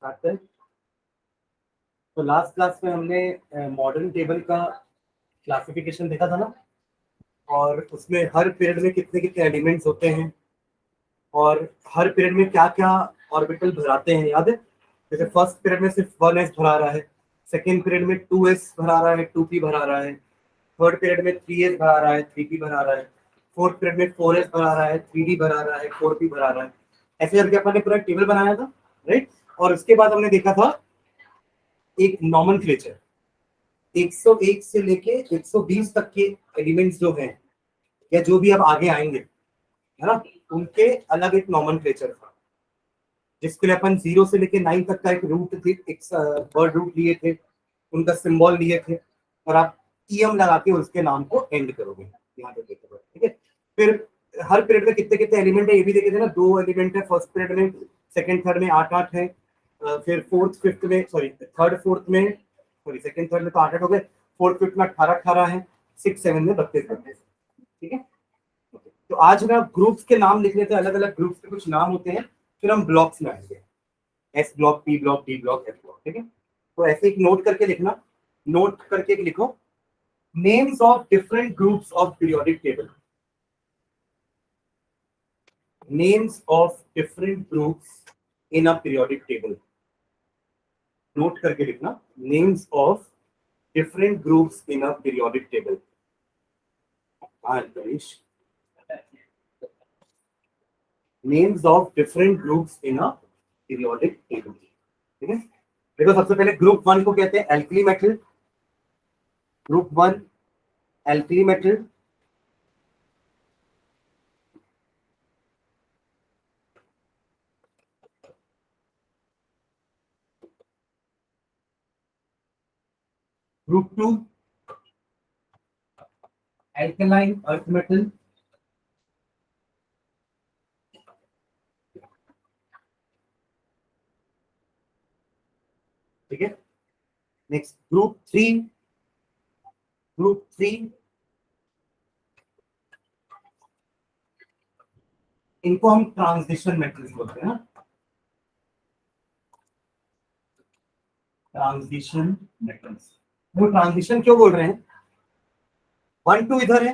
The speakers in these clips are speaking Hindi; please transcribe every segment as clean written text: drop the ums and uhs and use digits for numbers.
आते हैं। तो लास्ट क्लास में हमने मॉडर्न टेबल का क्लासिफिकेशन देखा था ना, और उसमें हर पीरियड में कितने कितने एलिमेंट्स होते हैं और हर पीरियड में क्या क्या ऑर्बिटल भराते हैं, याद है? जैसे फर्स्ट पीरियड में सिर्फ 1s भरा रहा है, सेकेंड पीरियड में 2s भरा रहा है, 2p भरा रहा है, थर्ड पीरियड में 3s भरा रहा है, 3p भरा रहा है, फोर्थ पीरियड में 4s भरा रहा है, 3d भरा रहा है, 4p भरा रहा है। ऐसे करके अपन ने पूरा टेबल बनाया था, राइट। और उसके बाद हमने देखा था एक नॉमेनक्लेचर, 101 से लेके 120 तक के एलिमेंट्स जो हैं या जो भी अब आगे आएंगे, है ना, उनके अलग एक नॉमेनक्लेचर था, जिसके लिए अपन 0 से लेके 9 तक का एक रूट थे, एक वर्ड रूट लिए थे, उनका सिंबल लिए थे, और आप ईएम लगा के उसके नाम को एंड करोगे। यहाँ पे देखो, ठीक है। फिर हर पीरियड में कितने कितने एलिमेंट है ये भी देखे थे ना, 2 एलिमेंट है फर्स्ट पीरियड में, सेकंड थर्ड में 8 8 है, फिर फोर्थ फिफ्थ में, सॉरी थर्ड फोर्थ में, सॉरी सेकंड थर्ड में तो 8 8 हो गए, फोर्थ फिफ्थ में 18 18 है, 6 7 में 32 32, ठीक है। तो आज मैं ग्रुप्स के नाम लिख लेते हैं, अलग अलग ग्रुप्स के कुछ नाम होते हैं, फिर हम ब्लॉक्स में आएंगे, S block, P block, D block, F block, ठीक है। तो ऐसे एक नोट करके लिखना, नोट करके लिखो, names of different groups of periodic table, names of different groups in a periodic table. Note करके लिखना, names of different groups in a periodic table. Names of different groups in a periodic table, ठीक है। देखो, सबसे पहले ग्रुप 1 को कहते हैं alkali metal, group 1 alkali metal. Group 2 alkaline earth metal, ठीक है। नेक्स्ट ग्रुप 3 इनको हम ट्रांजिशन मेटल्स बोलते हैं ना, ट्रांजिशन मेटल्स। वो ट्रांजिशन क्यों बोल रहे हैं? 1 2 इधर है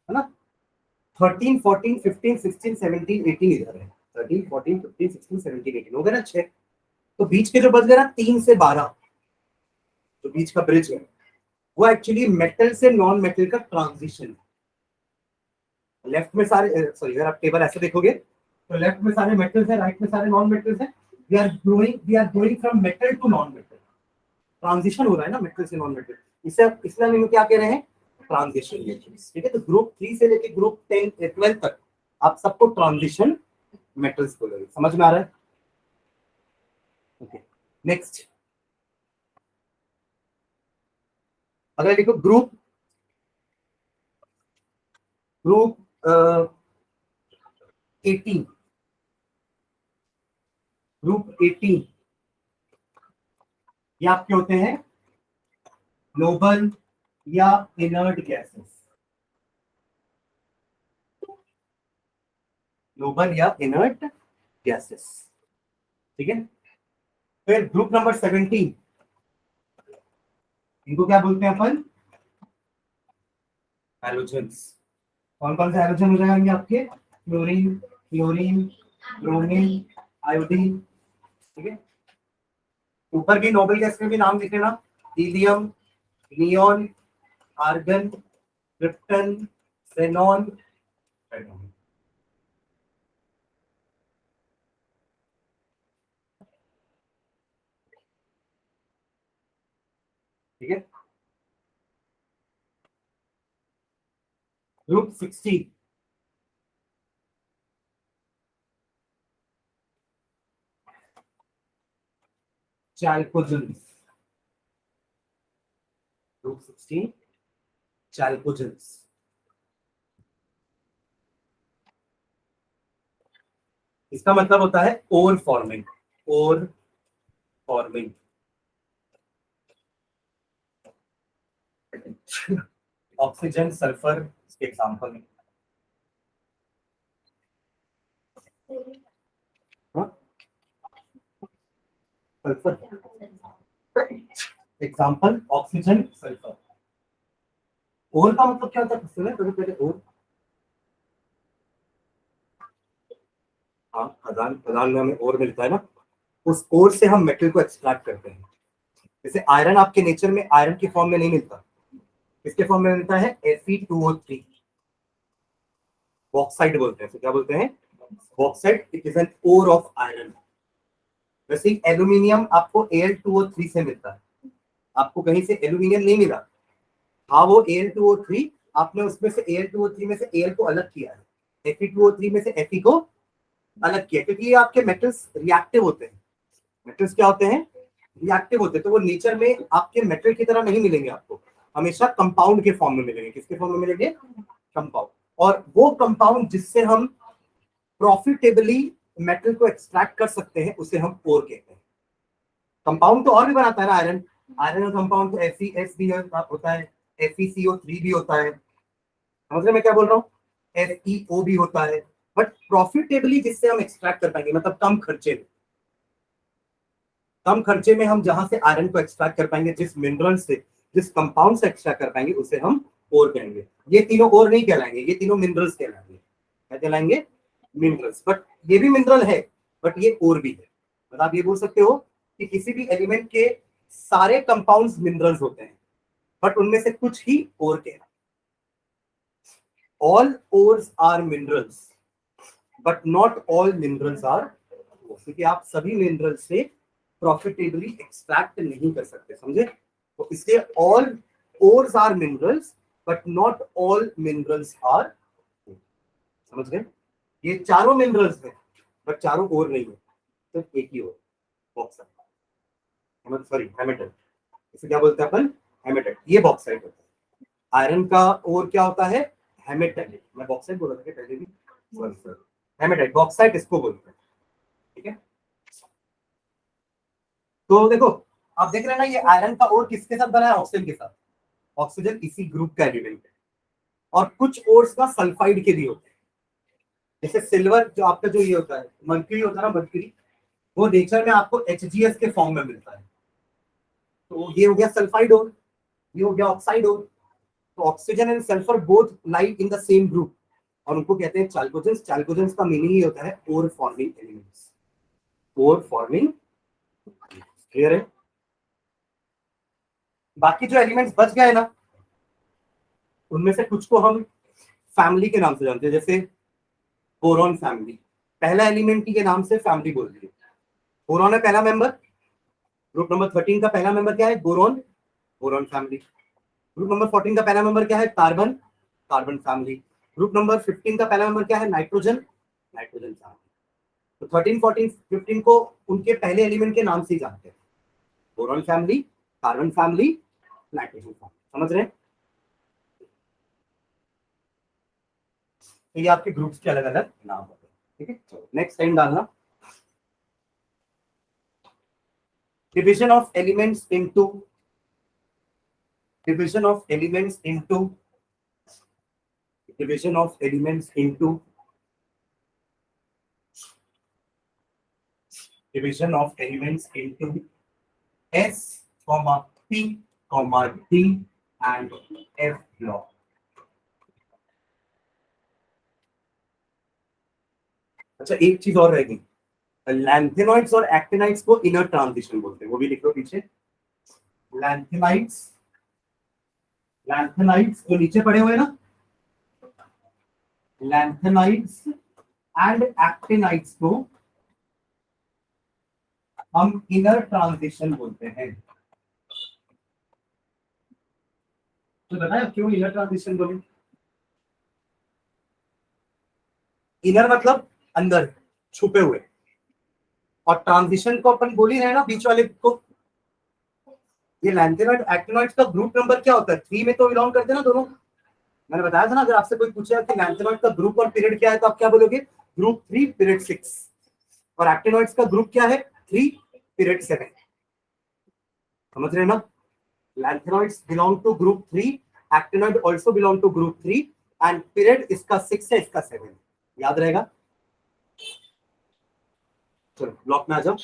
ना, 13 14 15 16 17 18 इधर है, 13 14 15 16 17 18 हो गए ना 6। तो बीच के जो बच गए ना 3 से 12, जो बीच का ब्रिज है, वो एक्चुअली मेटल से नॉन मेटल का ट्रांजिशन है। लेफ्ट में सारे, सॉरी, अगर आप टेबल ऐसे देखोगे तो लेफ्ट में सारे मेटल्स है, राइट में सारे नॉन मेटल्स है। We are going from metal to non metal, transition हो रहा है ना मेटल से नॉन मेटल, इसे इसलिए हम क्या कह रहे हैं, ट्रांजिशन, ठीक है। तो ग्रुप 3 से लेके ग्रुप 10 12 तक आप सबको ट्रांजिशन मेटल्स बोलोगे, समझ में आ रहा है? ओके, नेक्स्ट अगर देखो ग्रुप ग्रुप 18, ग्रुप 18 ये आपके होते हैं नोबल या इनर्ट गैसेस, नोबल या इनर्ट गैसेस, ठीक है। फिर ग्रुप नंबर 17, इनको क्या बोलते हैं अपन, हैलोजेंस। कौन कौन से हैलोजन हो जाएंगे आपके, क्लोरीन, क्लोरीन, ब्रोमीन, आयोडीन, ठीक है। ऊपर भी नोबल गैस में भी नाम लिख लेना, helium, neon, argon, krypton, xenon, ठीक है। Group 16, chalcogens, group 16 chalcogens। इसका मतलब होता है ore forming, ore forming. Oxygen, sulphur इसके एग्जांपल है। हाँ? Sulphur, example oxygen sulphur. और का मतलब क्या होता है? सुने कभी पहले और? हाँ, खदान, खदान में हमें और मिलता है ना, उस और से हम मेटल को एक्सट्रैक्ट करते हैं। जैसे आयरन आपके नेचर में आयरन के फॉर्म में नहीं मिलता, इसके फॉर्म में मिलता है Fe2O3, बॉक्साइट बोलते हैं। तो क्या बोलते हैं? Bauxite. It is an ore of iron. वैसे ही एल्यूमिनियम आपको Al2O3 से मिलता है, आपको कहीं से एल्यूमिनियम नहीं मिला। हाँ, वो Al2O3, आपने उसमें से Al2O3 में से Al को अलग किया है, Fe2O3 में से Fe को अलग किया, क्योंकि ये आपके मेटल्स रिएक्टिव होते हैं। मेटल्स क्या होते हैं? रिएक्टिव होते हैं। तो वो नेचर में आपके मेटल की तरह नहीं मिलेंगे, आपको हमेशा कंपाउंड के फॉर्म में मिलेंगे। किसके फॉर्म में मिलेंगे? कंपाउंड। और वो कंपाउंड जिससे हम प्रॉफिटेबली मेटल को एक्सट्रैक्ट कर सकते हैं, उसे हम ओर कहते हैं। कंपाउंड तो और भी बनाता है ना आयरन। आयरन का कंपाउंड तो FeS भी होता है, FeCO3 भी होता है। समझ रहे मैं क्या बोल रहा हूँ? FeO भी होता है। बट प्रॉफिटेबली जिससे हम एक्सट्रैक्ट कर पाएंगे, मतलब कम खर्चे में, कम खर्चे में हम जहां से आयरन को एक्सट्रैक्ट कर पाएंगे, जिस मिनरल से, जिस कंपाउंड से एक्सट्रैक्ट कर पाएंगे, उसे हम ओर कहेंगे। ये तीनों ओर नहीं कहलाएंगे, ये तीनों मिनरल्स कहलाएंगे। क्या कहलाएंगे? मिनरल्स। बट ये भी मिनरल है, बट ये ओर भी है। मतलब आप ये बोल सकते हो कि किसी भी एलिमेंट के सारे कंपाउंड्स मिनरल्स होते हैं, बट उनमें से कुछ ही ओर के। All ores are minerals, but not all minerals are, क्योंकि आप सभी मिनरल्स से प्रॉफिटेबली एक्सट्रैक्ट नहीं कर सकते, समझे? तो इसलिए all ores are minerals, but not all minerals are. समझ गए? ये चारों मिनरल्स हैं, बट चारों ओर नहीं है, सिर्फ एक ही ओर, बॉक्साइट। Sorry, hematite. इसे क्या बोलते हैं अपन? हेमेटाइट। ये बॉक्साइट होता है। आयरन का ओर क्या होता है? हेमेटाइट। मैं बॉक्साइट बोल रहा था पहले भी, सॉरी, हेमेटाइट, बॉक्साइट इसको बोलते हैं। ठीक है, तो देखो, आप देख रहे हैं ना, ये आयरन का ओर किसके साथ बना है? ऑक्सीजन के साथ। ऑक्सीजन इसी ग्रुप का एलिमेंट है। और कुछ ओर्स का सल्फाइड के भी होते हैं। जैसे सिल्वर, जो आपका जो ये होता है मर्क्यूरी होता है ना, मर्क्यूरी, वो नेचर में आपको HGS के फॉर्म में मिलता है। तो ये हो गया सल्फाइड ओर, ये हो गया ऑक्साइड ओर। तो oxygen and sulphur both lie in the same group, और उनको कहते हैं चाल्कोजेंस। चाल्कोजेंस का मीनिंग ही होता है ओर फॉर्मिंग एलिमेंट्स। ओर फॉर्मिंग, क्लियर है? बाकी जो एलिमेंट्स बच गए ना, उनमें से कुछ को हम फैमिली के नाम से जानते हैं, जैसे बोरॉन फैमिली। पहला एलिमेंट के नाम से फैमिली बोल दी। बोरॉन है पहला मेंबर। ग्रुप नंबर 13 का पहला मेंबर क्या है? Boron, boron family. Group number 14 का पहला मेंबर क्या है? Carbon, carbon family. Group number 15 का पहला मेंबर क्या है? Nitrogen, nitrogen family. तो 13, 14, 15 को उनके पहले एलिमेंट के नाम से ही जानते हैं, boron family, carbon family, nitrogen family. समझ रहे हैं? तो ये आपके ग्रुप्स के अलग अलग नाम होते हैं। ठीक है, चलो नेक्स्ट टाइम डालना। Division of elements into, division of elements into, division of elements into, division of elements into S, P, D and F block. अच्छा, एक चीज और रहेगी, लैंथेनॉइड्स और एक्टिनाइड्स को इनर ट्रांजिशन बोलते हैं, वो भी लिख लो पीछे। लैंथेनाइड्स, लैंथेनाइड्स जो नीचे पड़े हुए ना, लैंथेनाइड्स एंड एक्टिनाइड्स को हम इनर ट्रांजिशन बोलते हैं। तो बताया क्यों इनर ट्रांजिशन बोले? इनर मतलब अंदर, छुपे हुए, और ट्रांजिशन को अपन बोल ही रहे हैं ना, बीच वाले को। ये लैंथेनॉइड एक्टिनॉइड्स का ग्रुप नंबर क्या होता है? 3 में तो बिलोंग करते हैं ना दोनों। मैंने बताया था ना, अगर आपसे कोई पूछे कि लैंथेनॉइड का ग्रुप और पीरियड क्या है, तो आप क्या बोलोगे? Group 3 period 6। और एक्टिनॉइड्स का ग्रुप क्या है? 3 पीरियड 7। समझ रहे हैं ना? Lanthanoids belong to group 3, actinoid also belong to group 3, and period इसका 6 है, इसका 7। याद रहेगा? चलो ब्लॉक में आ जाओ।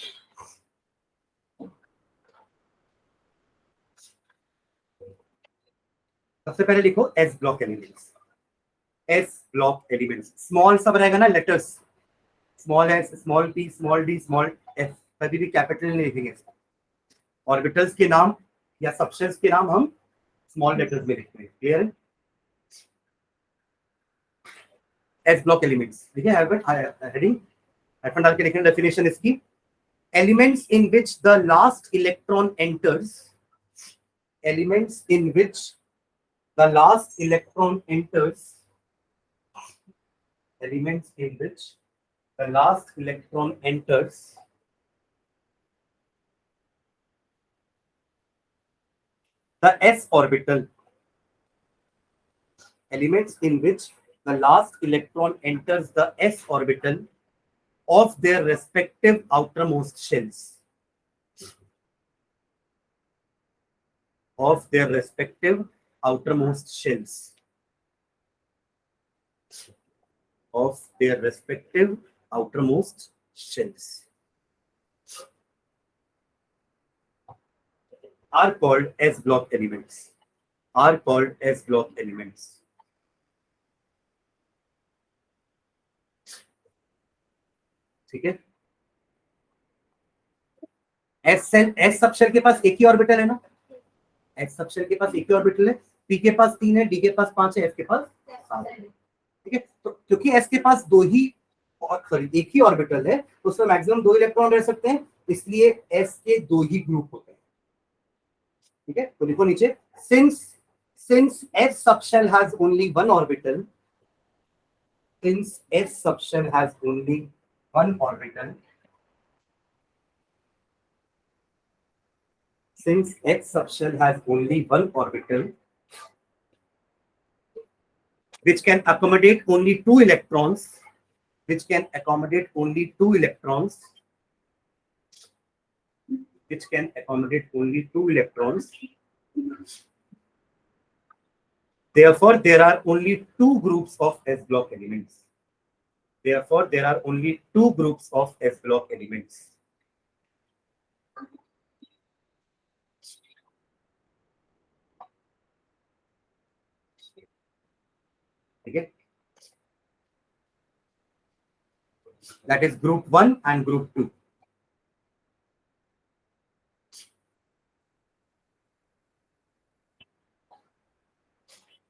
सबसे पहले लिखो S block elements, S block elements, small सब रहेगा ना letters, small S, small P, small D, small F, कभी भी कैपिटल नहीं लिखेंगे। ऑर्बिटल्स के नाम या सबशेल्स के नाम हम स्मॉल लेटर्स में लिखते हैं, क्लियर है? एस ब्लॉक एलिमेंट्स, ठीक है, हेडिंग हाइफन डाल के लिखें डेफिनेशन इसकी, elements in which the last electron enters, elements in which the last electron enters, elements in which the last electron enters the s orbital, elements in which the last electron enters the s orbital of their respective outermost shells, of their respective outermost shells, of their respective outermost shells are called s block elements, are called s block elements. ठीक है, एस सबशेल के पास एक ही ऑर्बिटल है ना, एस सबशेल के पास एक ही ऑर्बिटल है, पी के पास 3 है, डी के पास 5 है, एफ के पास 7 है, ठीक है। तो क्योंकि एस के पास दो ही एक ही ऑर्बिटल है, तो उसमें मैक्सिमम 2 इलेक्ट्रॉन रह सकते हैं, इसलिए एस के 2 ही ग्रुप होते हैं, ठीक है। तो लिखो नीचे, since s subshell has only one orbital, since s subshell has only one orbital, since s subshell has only one orbital which can accommodate only 2 electrons, which can accommodate only 2 electrons, which can accommodate only 2 electrons, therefore there are only 2 groups of s block elements, therefore there are only 2 groups of s block elements. ठीक है, that is group 1 and group 2.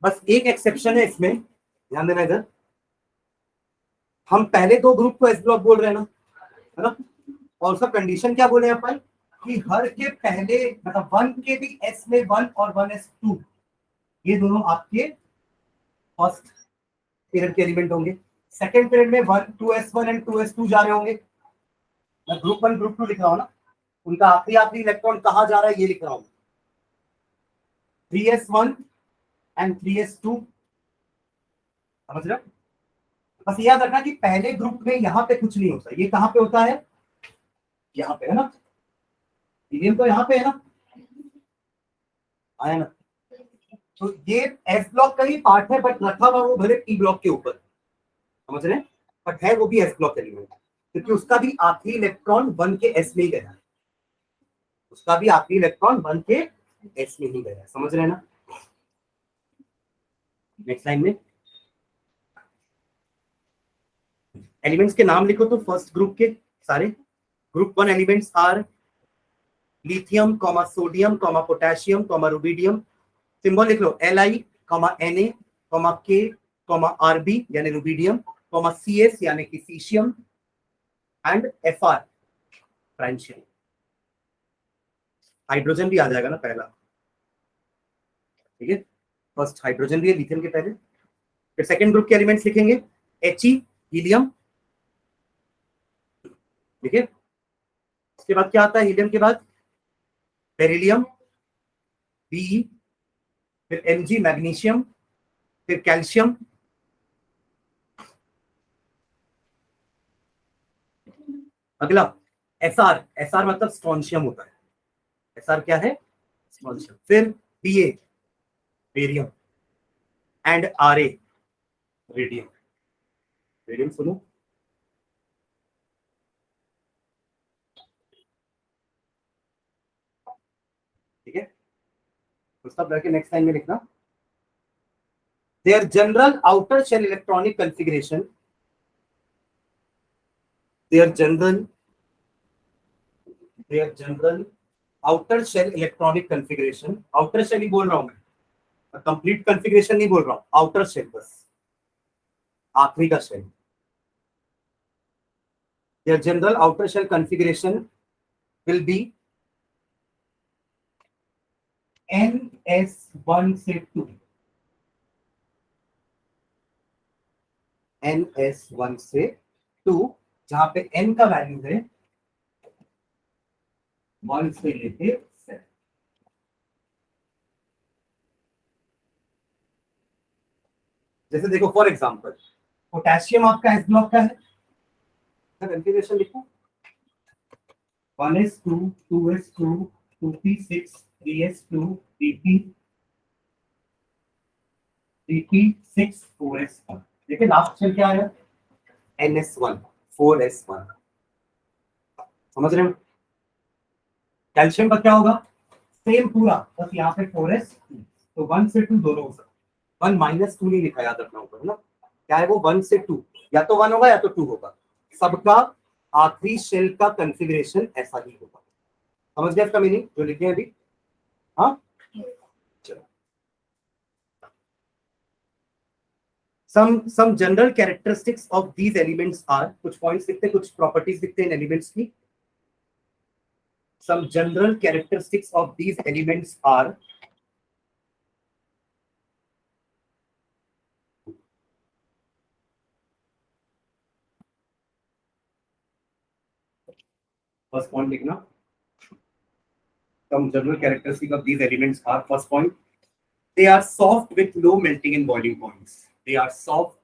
बस एक एक्सेप्शन है इसमें, ध्यान देना इधर, हम पहले 2 ग्रुप को एस ब्लॉक बोल रहे हैं ना, है ना, और उसका कंडीशन क्या बोले अपन कि हर के पहले मतलब 1 के भी एस में 1 और 1s2, ये दोनों आपके फर्स्ट पीरियड के एलिमेंट होंगे, सेकंड पीरियड में 2s1 एंड 2s2 जा रहे होंगे, मैं ग्रुप 1 ग्रुप 2 लिख रहा हूं ना, उनका आखिरी इलेक्ट्रॉन कहां जा रहा है ये लिख रहा हूं, 3s1 एंड 3s2, समझ रहे हो? बस याद रखना कि पहले ग्रुप में यहाँ पे कुछ नहीं होता, ये कहां पे होता है, यहाँ पे है ना, हीलियम तो यहाँ पे है ना, आया ना, तो ये एस ब्लॉक का ही पार्ट है, बट रखा हुआ वो भले पी ब्लॉक के ऊपर, समझ रहे हैं, बट है वो भी एस ब्लॉक एलिमेंट, क्योंकि उसका भी आखिरी इलेक्ट्रॉन 1 के एस में ही गया, उसका भी आखिरी इलेक्ट्रॉन 1 के एस में ही गया, समझ रहे हैं ना। नेक्स्ट लाइन में एलिमेंट्स के नाम लिखो, तो फर्स्ट ग्रुप के सारे, group 1 elements are lithium, sodium, potassium, rubidium, symbol लिख लो Li, Na, K, Rb यानी रुबिडियम, Cs यानी कि caesium, and Fr francium, hydrogen भी आ जाएगा ना पहला, ठीक है, फर्स्ट हाइड्रोजन भी है लिथियम के पहले, फिर सेकंड ग्रुप के एलिमेंट्स लिखेंगे He, हीलियम, ठीक है, उसके बाद क्या आता है हीलियम के बाद, बेरिलियम, Be, फिर Mg मैग्नीशियम, फिर कैल्शियम, अगला Sr मतलब स्ट्रोंशियम होता है, Sr क्या है, स्ट्रोंशियम, फिर Ba barium, and Ra radium, radium सुनो, ठीक है, तो सब करके नेक्स्ट लाइन में लिखना, their general outer shell electronic configuration, their general outer shell electronic configuration, outer shell ही बोल रहा हूं मैं, कंप्लीट कॉन्फ़िगरेशन नहीं बोल रहा हूं, आउटर शेल बस, आखिरी का shell. their general outer shell configuration will be NS1 से 2, NS1 से 2, जहां पे N का वैल्यू है 1 से लेके 7. जैसे देखो फॉर एग्जांपल पोटेशियम आपका एस ब्लॉक का है, कॉन्फ़िगरेशन लिखो 1s2 2s2 2p6 3s2 3p 3p6 4s1. देखिए लास्ट शेल क्या आया, NS1 4s1. समझ रहे हो? कैल्शियम का क्या होगा, सेम पूरा, बस यहाँ पे 4s, तो 1 से 2 दोनों हो सकते, 1 -2 नहीं लिखा, याद रखना ऊपर ना, क्या है वो 1 से 2, या तो 1 होगा या तो 2 होगा, सबका आखिरी शेल का कॉन्फ़िगरेशन ऐसा ही होगा. समझ गया इसका मीनिंग जो लिखे हैं अभी? हाँ चलो. some general characteristics of these elements are, कुछ पॉइंट्स दिखते हैं, कुछ प्रॉपर्टीज दिखते हैं एलिमेंट्स की. some general characteristics of these elements are first point लिखना. some general characteristics of these elements are, first point, they are soft with low melting and boiling points. They are soft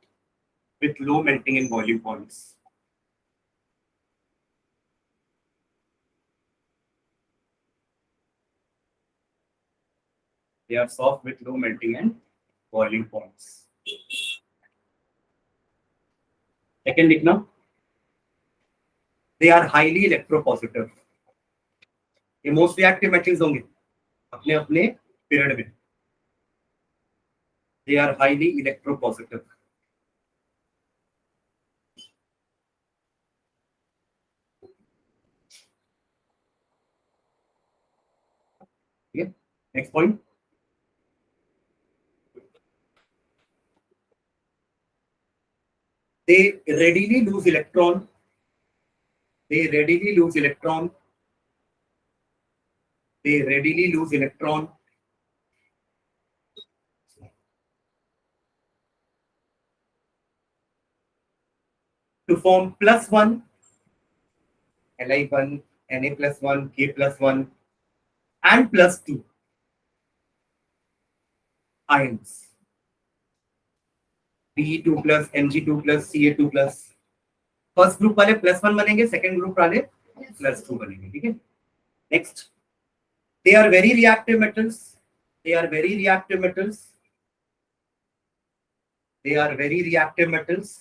with low melting and boiling points. They are soft with low melting and boiling points. Second लिखना, they are highly electropositive. ये मोस्ट रिएक्टिव मेटल्स होंगे अपने अपने पीरियड में. They are highly electropositive. Okay. Next point. They readily lose electron. They readily lose electron. They readily lose electron. To form +1, Li1, Na+1, K+1, and +2 ions. Be2+, Mg2+, Ca2+. First group वाले +1 बनेंगे, सेकंड ग्रुप वाले +2 बनेंगे. ठीक है. Next, they are very reactive metals. They are very reactive metals. They are very reactive metals.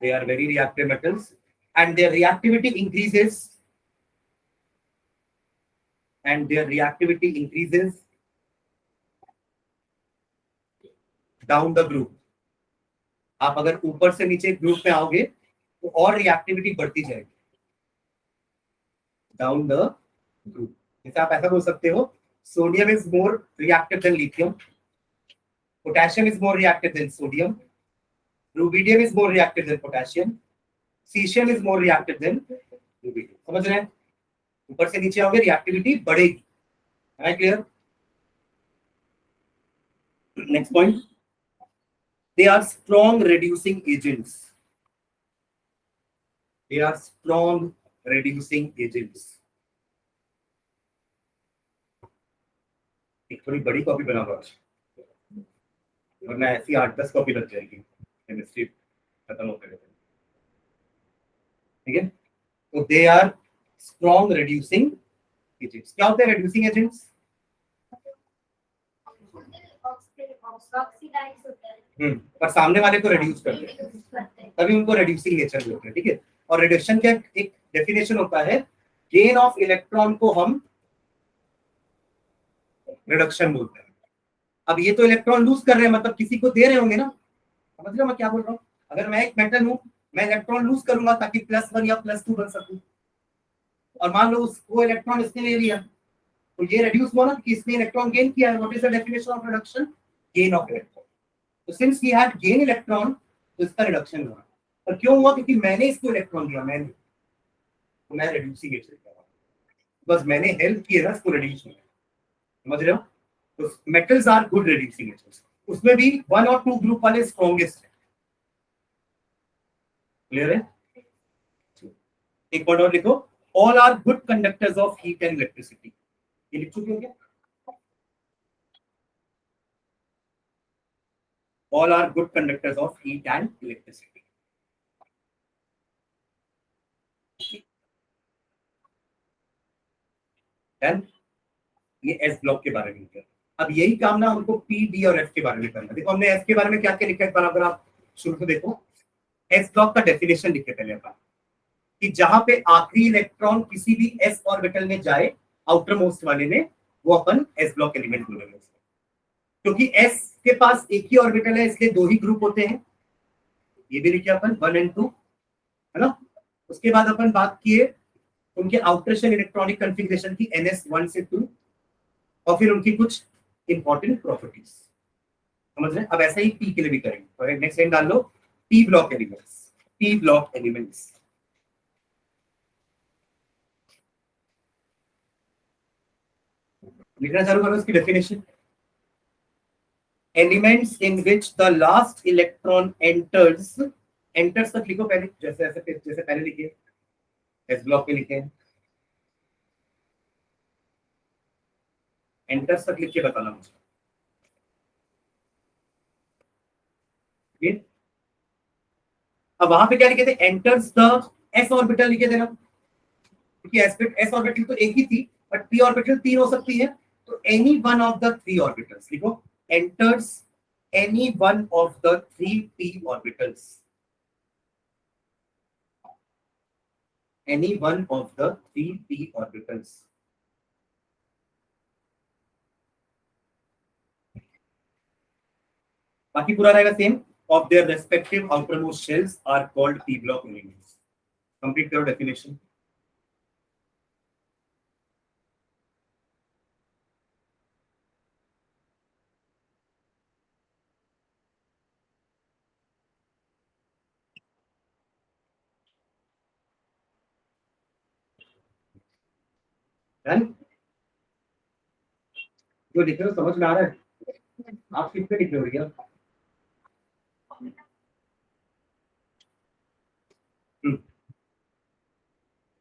They are very reactive metals, and their reactivity increases. And their reactivity increases down the group. आप अगर ऊपर से नीचे ग्रुप में आओगे तो और रिएक्टिविटी बढ़ती जाएगी डाउन द ग्रुप. जैसे आप ऐसा बोल सकते हो, sodium is more reactive than lithium, potassium is more reactive than sodium, rubidium is more reactive than potassium, caesium is more reactive than rubidium. समझ रहे हैं? ऊपर से नीचे आओगे रिएक्टिविटी बढ़ेगी. है clear? Next point, they are strong reducing agents. They are strong reducing agents. एक थोड़ी बड़ी कॉपी बनाओ आज, वरना ऐसी 8-10 कॉपी लग जाएगी केमिस्ट्री खत्म होते रहते. ठीक है. तो they are strong reducing agents. क्या होते हैं रिड्यूसिंग एजेंट्स? पर सामने वाले को रिड्यूस करते हैं, तभी उनको रिड्यूसिंग नेचर बोलते हैं. ठीक है. और रिडक्शन का एक डेफिनेशन होता है, गेन ऑफ इलेक्ट्रॉन को हम रिडक्शन बोलते हैं। अब ये तो इलेक्ट्रॉन लूज कर रहे हैं, मतलब किसी को दे रहे होंगे ना, समझ रहे हो मैं क्या बोल रहा हूँ? अगर मैं एक मेटल हूँ, मैं इलेक्ट्रॉन लूज करूंगा ताकि +1 या +2 बन सकूं, और मान लो उसको इलेक्ट्रॉन इसने ले लिया, तो ये रिड्यूस हुआ ना कि इसने इलेक्ट्रॉन गेन किया है। What is the definition of reduction? Gain of electron. तो since he had gain electron, तो इसका रिडक्शन हुआ। और क्यों हुआ? क्योंकि मैंने इसको इलेक्ट्रॉन दिया, तो मैं रिड्यूसिंग एजेंट कर रहा हूं, बस मैंने हेल्प की है ना इसको रिड्यूस होने में, समझ रहे हो? तो metals are good reducing agents. उसमें भी 1 और 2 ग्रुप वाले स्ट्रॉन्गेस्ट है। क्लियर है? एक पॉइंट और लिखो, all are good conductors of heat and electricity. ये लिख चुके हो क्या? All are good conductors of heat and electricity. Then ये S ब्लॉक के बारे में किया। अब यही काम ना हमको P, D और F के बारे में करना। देखो हमने S के बारे में क्या क्या लिखा है, अगर आप शुरू से देखो, S ब्लॉक का डेफिनेशन लिखे पहले अपन, कि जहां पे आखिरी इलेक्ट्रॉन किसी भी S ऑर्बिटल में जाए, आउटर मोस्ट वाले में, वो अपन S ब्लॉक एलिमेंट बोलेंगे। क्योंकि S के पास एक ही ऑर्बिटल है, इसलिए 2 ही ग्रुप होते हैं। ये भी लिखे अपन 1 और 2, है ना? उसके बाद अपन बात किए उनके आउटर शेल इलेक्ट्रॉनिक कॉन्फ़िगरेशन की, NS1 से 2, और फिर उनकी कुछ इंपॉर्टेंट प्रॉपर्टीज, समझ रहे हैं? अब ऐसा ही P के लिए भी करेंगे। तो नेक्स्ट लाइन डाल लो, P block elements. P block elements लिखना चालू करो इसकी definition. Elements in which the last electron enters, enters तक लिखो पहले, जैसे पहले लिखे एस ब्लॉक में लिखे हैं, एंटर्स तक लिख के बताना मुझे। अब वहां पे क्या लिखे थे? एंटर्स द एस ऑर्बिटल लिखे थे ना, क्योंकि एस ऑर्बिटल तो एक ही थी, बट पी ऑर्बिटल 3 हो सकती है। तो any one of the 3 orbitals लिखो, enters any one of the 3 p orbitals, any one of the 3 p orbitals. बाकी पूरा रहेगा same. Of their respective outermost shells are called p block elements. Complete करो डेफिनेशन। डन? जो लिख रहे हो समझ में आ रहा है? आप किस पे लिख रहे हो भैया?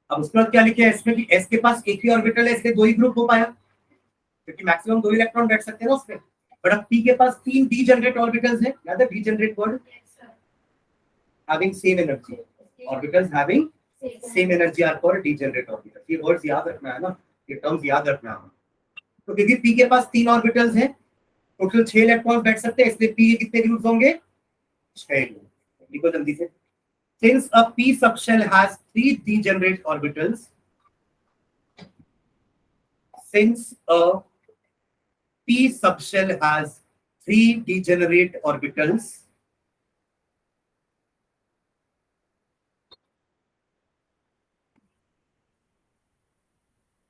अब उसके बाद क्या लिखे हैं इसमें, कि एस के पास एक ही ऑर्बिटल है, इसलिए 2 ही ग्रुप हो पाया, क्योंकि मैक्सिमम 2 इलेक्ट्रॉन बैठ सकते हैं ना उसमें। बट अब पी के पास 3 डीजेनरेट ऑर्बिटल्स हैं। याद है degenerate word? Having same energy, orbitals having same energy are called degenerate orbital. ये वर्ड्स याद रखना है ना, ये टर्म्स याद रखना है। तो क्योंकि पी के पास 3 ऑर्बिटल्स हैं, टोटल 6 इलेक्ट्रॉन बैठ सकते हैं, इसलिए पी के कितने ग्रुप्स होंगे? 6 ग्रुप। लिखो जल्दी से। Since a p subshell has 3 degenerate orbitals, since a p subshell has 3 degenerate orbitals,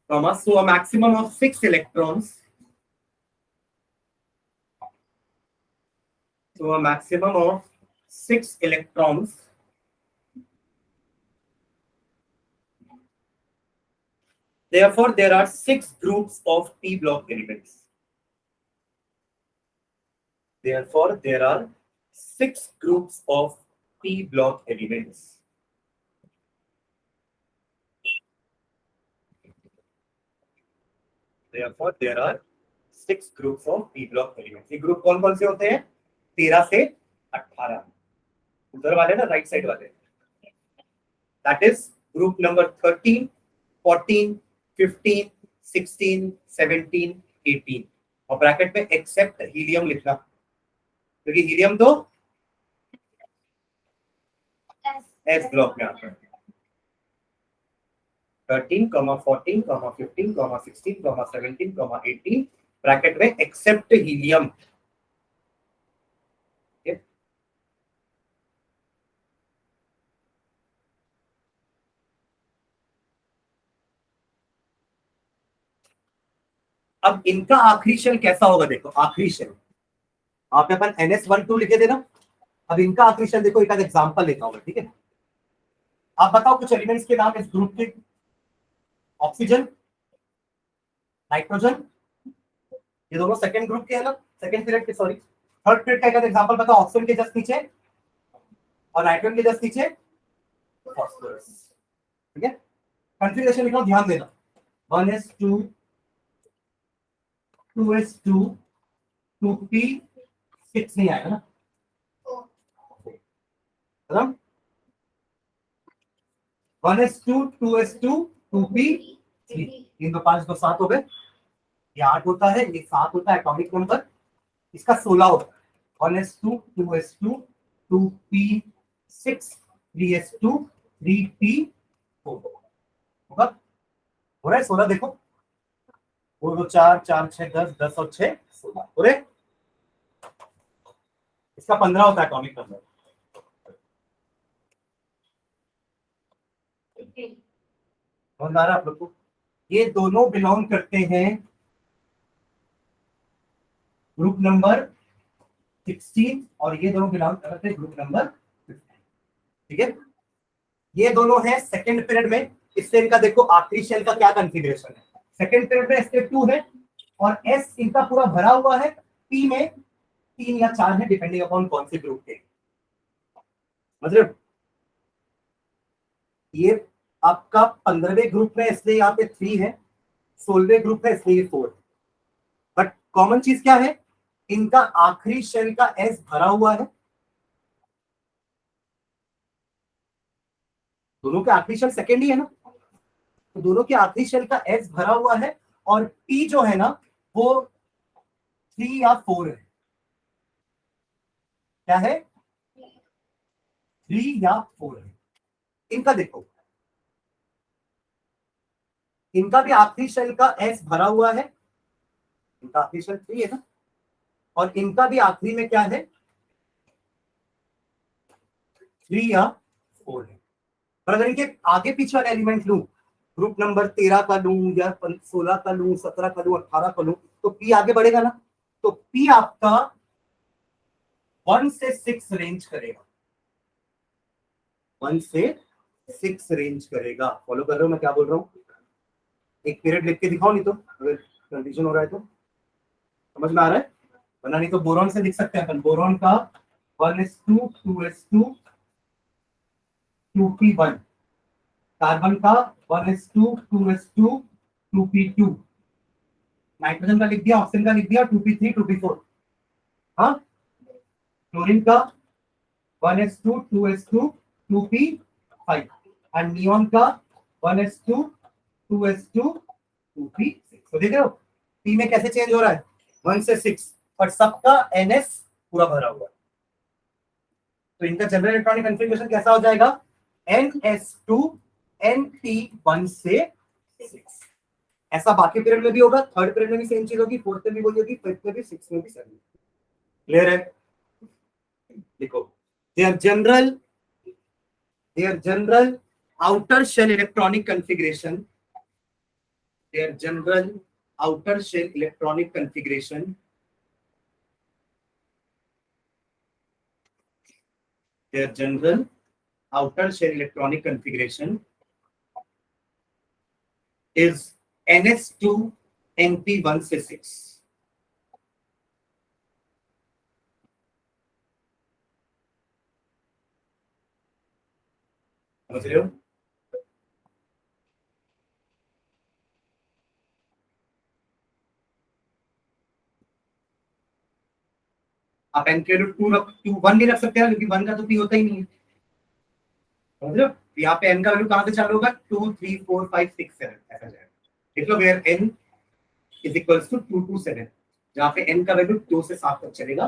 comma, so a maximum of 6 electrons, so a maximum of 6 electrons therefore there are 6 groups of p block elements. Therefore there are 6 groups of p block elements. Therefore there are 6 groups of p block elements. ये ग्रुप कौन कौन से होते हैं? 13 से 18, उधर वाले ना, राइट साइड वाले। दैट इज ग्रुप नंबर 13, 14, 15, 16, 17, 18, और ब्रैकेट में एक्सेप्ट हीलियम लिखना, क्योंकि हीलियम तो एस ब्लॉक में आता है। 13, 14, 15, 16, 17, 18, ब्रैकेट में एक्सेप्ट हीलियम। अब इनका आखिरी शेल कैसा होगा, देखो आखिरी शेल वहां पे अपन NS12 लिखे थे ना। अब इनका आखिरी शेल देखो, एक आध एग्जांपल लेता हूं मैं, ठीक है। आप बताओ कुछ एलिमेंट्स के नाम इस ग्रुप के। ऑक्सीजन, नाइट्रोजन, ये दोनों सेकंड ग्रुप के है ना, सेकंड पीरियड के, सॉरी थर्ड पीरियड का एक एग्जांपल बताओ। ऑक्सीजन के जस्ट नीचे और नाइट्रोजन के जस्ट नीचे फास्फोरस, ठीक है। कॉन्फ़िगरेशन लिखो, ध्यान देना। 1s2 2s2 2p6 नहीं आएगा ना, मतलब 1s2 2s2 2p3, 3 2 5 2 7 हो गए। ये 8 होता है, ये 7 होता है एटॉमिक नंबर, इसका 16 होता है। 1s2 2s2 2p6 3s2 3p4 होगा, हो रहा है 16। देखो 2 2 4 4 6 10 10 और 6 16 हो रहे। इसका 15 होता है एटॉमिक नंबर। समझ आ रहा है आप लोग को? ये दोनों बिलोंग करते हैं ग्रुप नंबर 16 और ये दोनों बिलोंग करते हैं ग्रुप नंबर 15, ठीक है। ये दोनों है सेकंड पीरियड में। इससे इनका देखो आखिरी शेल का क्या कॉन्फ़िगरेशन है। सेकंड पीरियड में sp2 है और s इनका पूरा भरा हुआ है। p में 3 या 4 है, डिपेंडिंग अपॉन कौन से ग्रुप के, मतलब ये आपका 15वें ग्रुप में इसलिए यहाँ पे 3 है, 16वें ग्रुप है इसलिए 4। बट कॉमन चीज क्या है, इनका आखिरी शेल का s भरा हुआ है। दोनों के आखिरी शेल सेकेंड ही है ना, तो दोनों के आखिरी शेल का s भरा हुआ है। और p जो है ना वो 3 या 4 है। क्या है? 3 या 4 है। इनका देखो, इनका भी आखिरी शेल का s भरा हुआ है। इनका आखिरी शेल 3 है ना, और इनका भी आखिरी में क्या है, 3 या 4 है। पर अगर इनके आगे पीछे वाले एलिमेंट लूं, ग्रुप नंबर 13 का लूं या 16 का लूं, 17 का लूं, 18 का लूं, तो p आगे बढ़ेगा ना। तो p आपका 1 से 6 रेंज करेगा, 1 से 6 रेंज करेगा। फॉलो कर रहे हो मैं क्या बोल रहा हूँ? एक पीरियड लिख के दिखाओ, नहीं तो अगर कंफ्यूजन हो रहा है तो समझ में आ रहा है, वरना नहीं तो बोरॉन से लिख सकते हैं अपन। बोरॉन का 1s2 2s2 2p1, कार्बन का 1s2 2s2 2p2, नाइट्रोजन का लिख दिया, ऑक्सीजन का लिख दिया 2p3 2p4। हाँ, क्लोरीन का 1s2 2s2 2p5 and neon का 1s2 2s2 2p6। तो देख रहे हो p में कैसे चेंज हो रहा है, 1 से 6, और सबका ns पूरा भरा हुआ है। तो इनका जनरल इलेक्ट्रॉनिक कॉन्फ़िगरेशन कैसा हो जाएगा, ns2 np1 से 6। ऐसा बाकी पीरियड में भी होगा, थर्ड पीरियड में भी सेम चीज होगी, फोर्थ में भी वही होगी, फिफ्थ में भी, सिक्स में भी, सेवन में। क्लियर है? देखो, their general outer shell electronic configuration, their general outer shell electronic configuration their general outer shell electronic configuration is ns2 np1 से 6। समझ रहे हो? आप एन के रूट टू 1 भी रख सकते हैं, क्योंकि 1 का तो पी होता ही नहीं है। समझ रहे हो? यहाँ पे n का वैल्यू कहां से चालू होगा, 2 3 4 5 6 7 ऐसा जाएगा। देख लो, where n is equals to 2 2 7, जहां पे n का वैल्यू 2 से 7 तक चलेगा।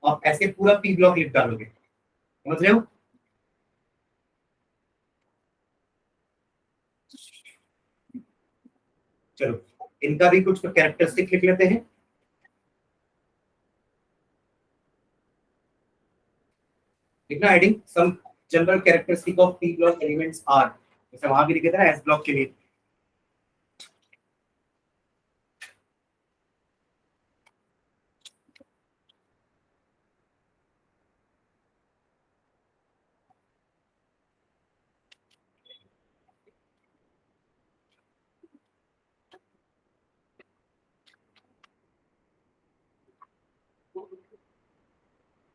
आप ऐसे पूरा पी ब्लॉक लिख डालोगे। समझ रहे हो? चलो, इनका भी कुछ कैरेक्टरिस्टिक लिख लेते हैं। लिखना heading some general characteristic of P block elements are, जैसे वहां भी लिखे थे ना एस ब्लॉक के लिए।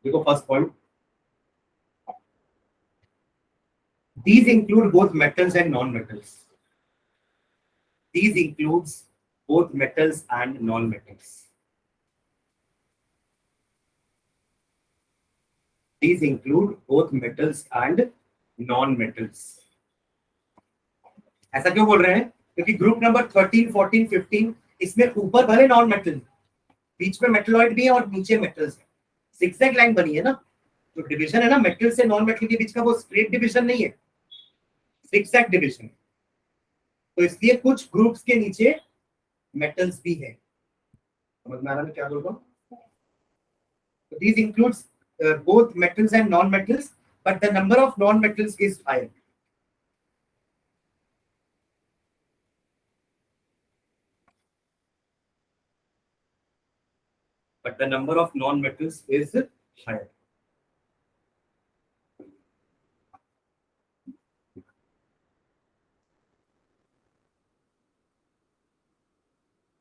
देखो first point, these include both metals and non-metals. These includes both metals and non-metals. These include both metals and non-metals. ऐसा क्यों बोल रहे हैं? क्योंकि ग्रुप नंबर 13, 14, 15 इसमें ऊपर भले नॉन मेटल, बीच में मेटलॉइड भी है और नीचे मेटल्स है। सिक्सैग लाइन बनी है ना, जो डिवीजन है ना मेटल से नॉन मेटल के बीच का, वो स्ट्रेट डिवीजन नहीं है, सिक्सैग डिवीजन। तो इसलिए कुछ ग्रुप्स के नीचे मेटल्स भी है। समझ में आ रहा है मैं क्या बोल रहा हूँ? So these includes both metals and non-metals, but the number of non-metals is higher. But the number of non-metals is higher.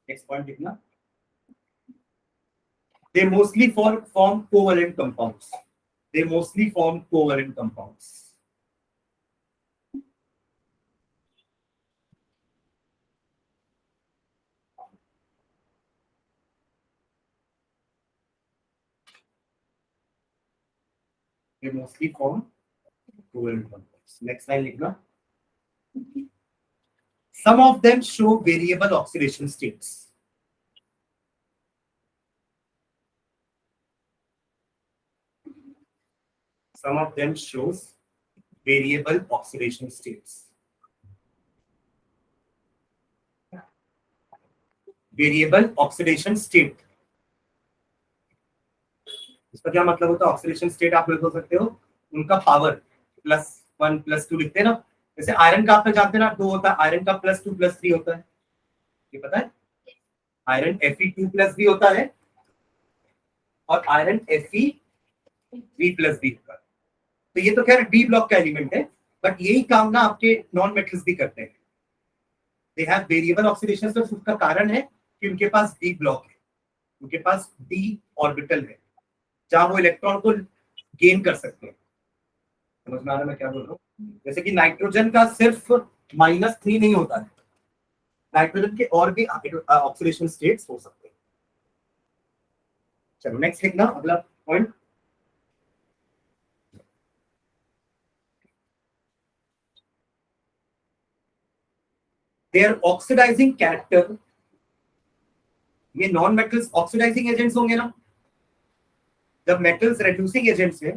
Next point लिखना, they mostly form covalent compounds. They mostly form covalent compounds. They mostly form covalent compounds. Next line लिखना, some of them show variable oxidation states. Some of them shows variable oxidation states. Variable oxidation state, इसका क्या मतलब होता है? ऑक्सीडेशन स्टेट आप बोल सकते हो उनका पावर +1 +2 लिखते हैं ना, जैसे आयरन का आप जानते हैं ना 2 होता है, आयरन का +2 +3 होता है, ये पता है? आयरन Fe2+ भी होता है और आयरन Fe3+ भी होता है। तो ये तो खैर डी ब्लॉक का एलिमेंट है, बट यही काम ना आपके नॉन मेटल्स भी करते हैं। दे हैव वेरिएबल ऑक्सीडेशन, तो उसका कारण है कि उनके पास डी ब्लॉक है, उनके पास डी ऑर्बिटल है जहां वो इलेक्ट्रॉन को गेन कर सकते हैं। समझ में आ रहा है मैं क्या बोल रहा हूँ? जैसे कि नाइट्रोजन का सिर्फ -3 नहीं होता है, नाइट्रोजन के और भी ऑक्सीडेशन स्टेट्स हो सकते हैं। चलो नेक्स्ट लिखना अगला पॉइंट, देयर ऑक्सीडाइजिंग कैरेक्टर, ये नॉन मेटल्स ऑक्सीडाइजिंग एजेंट्स होंगे ना, जब मेटल्स रेड्यूसिंग एजेंट्स हैं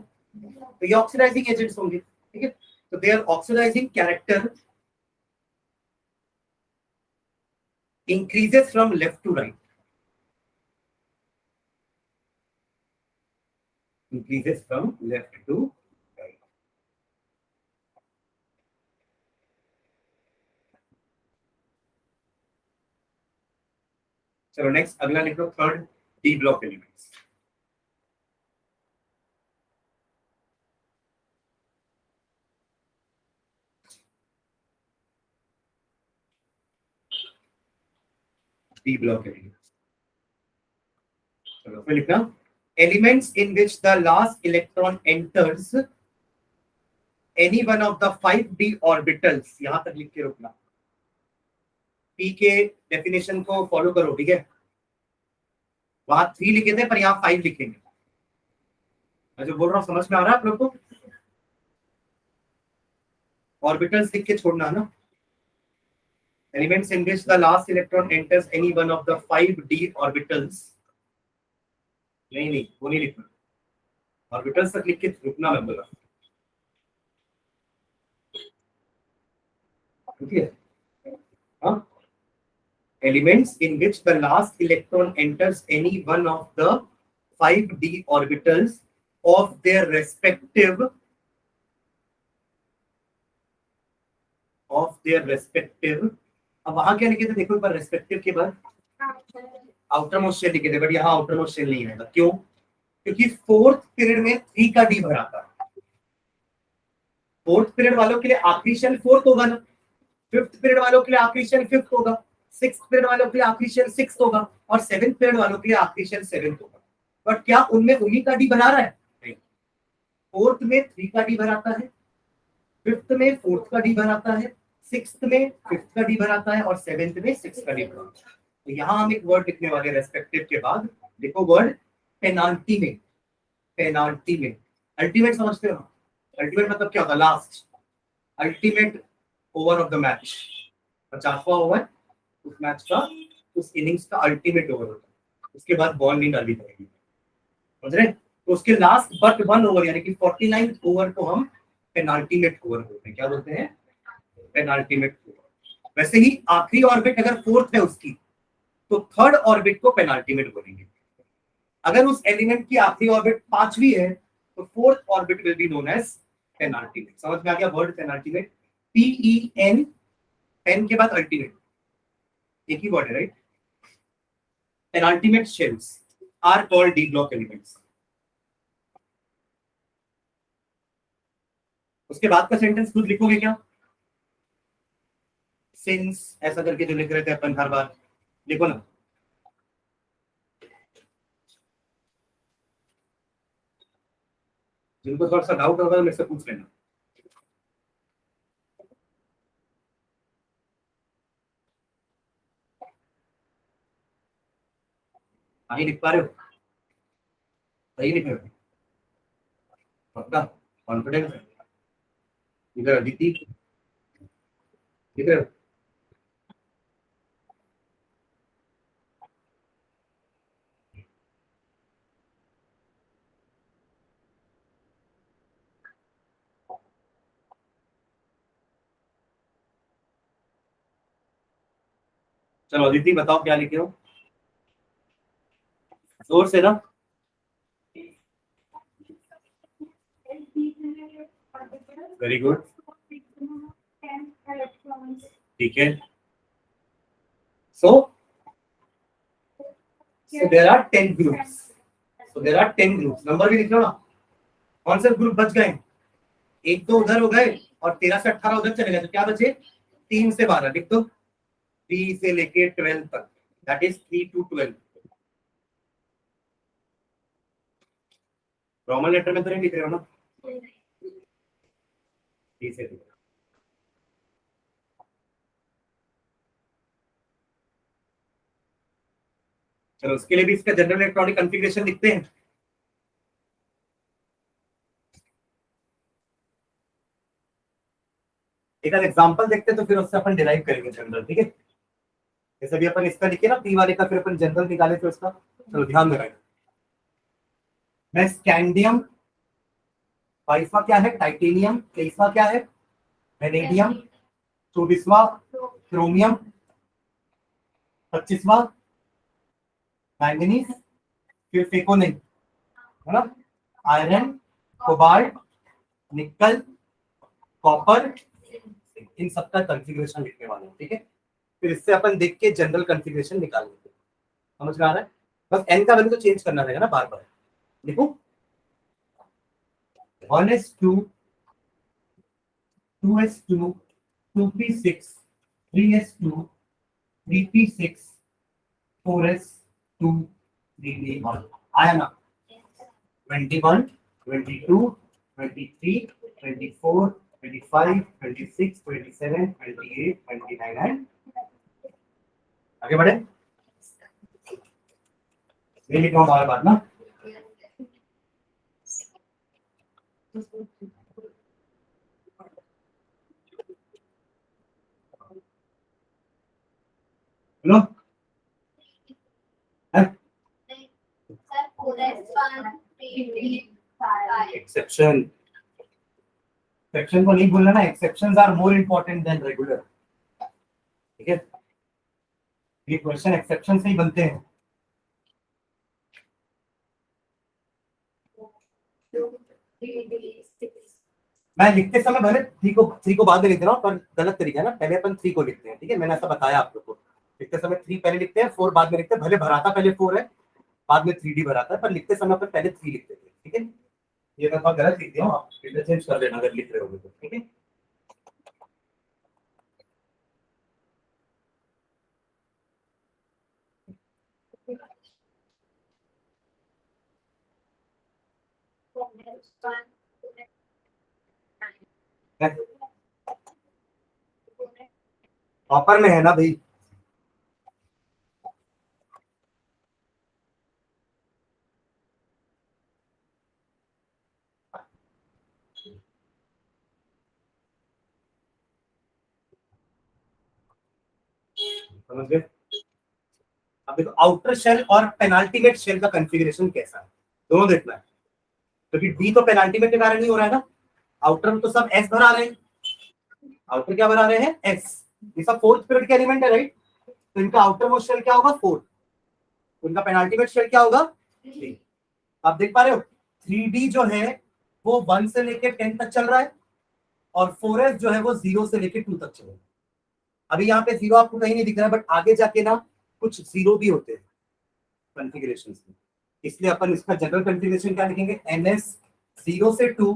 तो ये ऑक्सीडाइजिंग एजेंट्स होंगे, ठीक है? तो there oxidising character increases from left to right, increases from left to right. चलो नेक्स्ट अगला लिख लो, third D block elements. D block elements, चलो फिर लिखना, elements in which the last electron enters any one of the 5d orbitals, यहां तक लिख के रुकना, p के डेफिनेशन को फॉलो करो, ठीक है? वहां 3 लिखे थे पर यहाँ 5 लिखेंगे। मैं जो बोल रहा हूँ समझ में आ रहा है आप लोग को? ऑर्बिटल्स लिख के छोड़ना है ना, elements in which the last electron enters any one of the 5d orbitals, नहीं वो नहीं लिखना, ऑर्बिटल्स तक लिख के रुकना मैं बोला, ठीक है? हाँ, elements in which the last electron enters any one of the 5d orbitals of their respective अब वहां क्या लिखे थे देखो एक बार, रेस्पेक्टिव के बाद आउटर मोस्ट शेल लिखे थे, बट यहाँ आउटर मोस्ट शेल नहीं आएगा। क्यों? क्योंकि फोर्थ पीरियड में 3 का डी भरा था। फोर्थ पीरियड वालों के लिए आखिरी शेल फोर्थ होगा ना, फिफ्थ पीरियड वालों के लिए आखिरी शेल फिफ्थ होगा, सिक्स्थ पीरियड वालों के लिए आखिरी शेल सिक्स्थ होगा, और सेवेंथ पीरियड वालों के लिए आखिरी शेल सेवेंथ होगा। बट क्या उनमें उन्हीं का डी बना रहा है? नहीं। फोर्थ में 3 का डी भराता है, फिफ्थ में फोर्थ का डी भराता है, सिक्स्थ में फिफ्थ का डी भराता है, और सेवेंथ में सिक्स्थ का डी भराता है। तो यहाँ हम एक वर्ड लिखने वाले रेस्पेक्टिव के बाद, देखो वर्ड पेनाल्टीमेट। पेनाल्टीमेट, अल्टीमेट समझते हो? अल्टीमेट मतलब क्या होता है? Last, ultimate over of the match. 50वां ओवर उस मैच का, उस इनिंग्स का अल्टीमेट ओवर होता है। उसके बाद बॉल नहीं डाली जाएगी, समझ रहे? तो उसके लास्ट बट 1 ओवर यानी कि 49 ओवर को हम पेनाल्टीमेट ओवर बोलते हैं। क्या बोलते हैं? Penultimate over. वैसे ही आखिरी ऑर्बिट अगर फोर्थ है उसकी, तो थर्ड ऑर्बिट को पेनाल्टीमेट बोलेंगे। अगर उस एलिमेंट की आखिरी ऑर्बिट 5वीं है, तो fourth orbit will be known as penultimate. समझ में आ गया वर्ड पेनाल्टीमेट? PEN, पेन के बाद अल्टीमेट, एक ही वर्ड है, right? Penultimate shells are called D block elements. उसके बाद का सेंटेंस खुद लिखोगे क्या? सिंस ऐसा करके जो लिख रहे थे अपन हर बार, लिखो ना। जिनको थोड़ा सा डाउट होगा मेरे से पूछ लेना। नहीं लिख पा रहे हो? सही लिख रहे हो? पक्का कॉन्फिडेंस है? इधर अदिति लिख रहे हो? चलो अदिति बताओ क्या लिखे हो, जोर से ना। वेरी गुड, ठीक है। So there are 10 groups. So there are 10 groups. Number भी लिख लो ना, कौन से ग्रुप बच गए? 1 2 उधर हो गए और 13 से 18 उधर चले गए, तो क्या बचे? 3 से 12। लिख दो 3 से लेके 12 तक, that is 3 to 12। Roman letter में तो नहीं लिख रहे हो ना? 3 से 12। चलो उसके लिए भी इसका जनरल इलेक्ट्रॉनिक कॉन्फ़िगरेशन लिखते हैं। एक एग्जांपल देखते हैं, तो फिर उससे अपन डिराइव करेंगे जनरल, ठीक है? जैसे भी अपन इसका लिखे ना पी वाले का, फिर अपन जनरल निकाले तो इसका। चलो ध्यान में रखना। मैं स्कैंडियम, 22वां क्या है? टाइटेनियम, 23वां क्या है? वेनेडियम, 24वां क्रोमियम, 25वां मैंगनीज, फिर फेको नहीं है ना, आयरन, कोबाल्ट, निकल, कॉपर, इन सबका कॉन्फ़िगरेशन लिखने वाले हैं, ठीक है? फिर इससे अपन देख के जनरल कॉन्फ़िगरेशन निकाल लेंगे। समझ में आ रहा है? बस एन का वैल्यू तो चेंज करना रहेगा ना बार बार। देखो 1s2, 2s2, 2p6, 3s2, 3p6, 4s2, 3p1। आया ना? 21, 22, 23, 24, 25, 26, 27, 28, 29 एंड आगे बढ़े। ये लिखा हूँ बार बार ना। हेलो एक्सेप्शन, एक्सेप्शन को नहीं भूलना ना। Exceptions are more important than regular, ठीक है? ये क्वेश्चन एक्सेप्शन से ही बनते हैं। मैं लिखते समय भले थ्री को बाद में लिख रहा हूँ, पर गलत तरीका है ना, पहले अपन थ्री को लिखते हैं, ठीक है, मैंने ऐसा बताया आप लोग को। लिखते समय थ्री पहले लिखते हैं, फोर बाद में लिखते हैं, भले भराता पहले फोर है, बाद में थ्री डी भराता है, पर लिखते समय अपन पहले थ्री लिखते थे, ठीक है। ये मैं थोड़ा गलत लिख दिया हूँ, आप चेंज कर देना अगर लिख रहे हो तो, ठीक है। ऑफर में है ना भाई। समझ गए। अब देखो आउटर शेल और पेनाल्टीमेट शेल का कॉन्फ़िगरेशन कैसा है, दोनों देखना है, क्योंकि डी तो पेनाल्टीमेट के कारण नहीं हो रहा है ना, आउटर में तो सब एस भरा रहे हैं, आउटर क्या बना रहे हैं, एस। ये सब फोर्थ पीरियड के एलिमेंट है, राइट। तो इनका आउटर मोस्ट शेल क्या होगा, फोर्थ। उनका पेनाल्टीमेट शेल क्या होगा, थ्री। आप देख पा रहे हो, थ्री डी जो है वो वन से लेके 10 तक चल रहा है, और फोर एस जो है वो जीरो से लेके 2 तक चल रहा है। अभी यहाँ पे जीरो आपको कहीं नहीं दिख रहा है, बट आगे जाके ना कुछ जीरो भी होते हैं कॉन्फ़िगरेशन में, इसलिए अपन इसका जनरल कॉन्फ़िगरेशन क्या लिखेंगे, एन एस जीरो से 2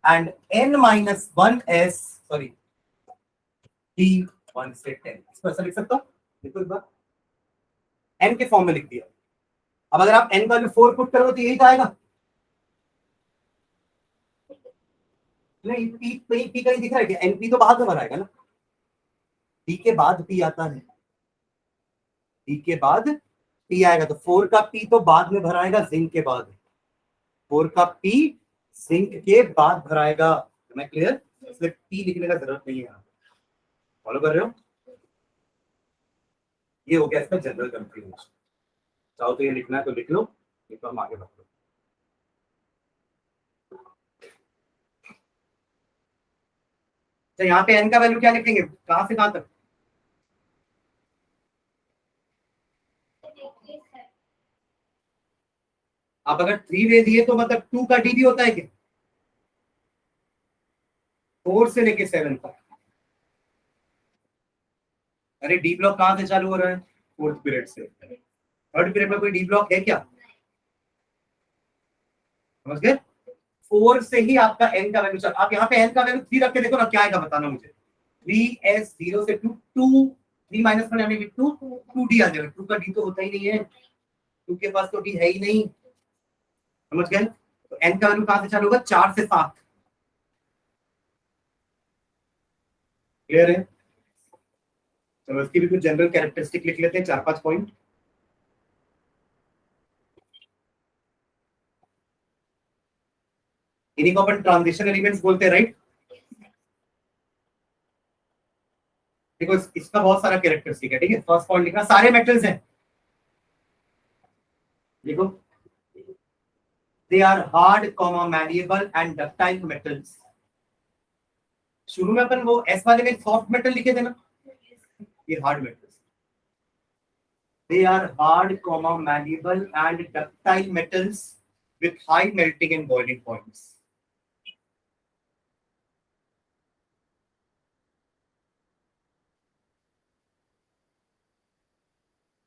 and N minus one S, sorry D 1 से 10। इसको ऐसा लिख सकता हूँ, देखो एक बार एन के फॉर्म में लिख दिया। अब अगर आप एन का वैल्यू 4 पुट करोगे तो यही तो आएगा, नहीं पी पी कहीं दिख रहा है क्या, एनपी तो बाद में भरा आएगा ना, पी के बाद पी आता है, पी के बाद पी आएगा, तो फोर का पी तो बाद में भराएगा जिंक के बाद, फोर का पी जिंक के बाद भराएगा। मैं क्लियर, इसलिए पी लिखने का जरूरत नहीं है, फॉलो कर रहे हो। ये हो गया इसका जनरल कंफ्यूजन, चाहो तो ये लिखना है तो लिख लो, नहीं तो हम आगे बढ़ लो। तो यहाँ पे एन का वैल्यू क्या लिखेंगे, कहां से कहां तक, आप अगर थ्री दे दिए तो मतलब टू का डी भी होता है क्या, फोर से लेके 7 तक। अरे डी ब्लॉक कहां से चालू हो रहा है, फोर्थ पीरियड से, थर्ड पीरियड में कोई डी ब्लॉक है क्या, समझ गए। फोर से ही आपका एन का वैल्यू चल, आप यहाँ पे एन का वैल्यू थ्री रख के देखो ना क्या आएगा, बताना मुझे। थ्री एस जीरो से two, two three minus one यानी टू, टू डी आ जाएगा, टू का डी तो होता ही नहीं है, टू के पास तो डी है ही नहीं, समझ गए। तो एन का वैल्यू कहां से चालू होगा, 4 से 7, क्लियर है। तो इसकी भी कुछ जनरल कैरेक्टरिस्टिक लिख लेते हैं, 4-5 पॉइंट। इन्हीं को अपन ट्रांजिशन एलिमेंट्स बोलते हैं, राइट। देखो इसका बहुत सारा कैरेक्टरिस्टिक है, ठीक है। फर्स्ट पॉइंट लिखना, सारे मेटल्स हैं, देखो they are hard comma malleable and ductile metals. शुरू में अपन वो एस वाले में सॉफ्ट मेटल लिखे थे ना, ये hard metals, they are hard comma malleable and ductile metals with high melting and boiling points.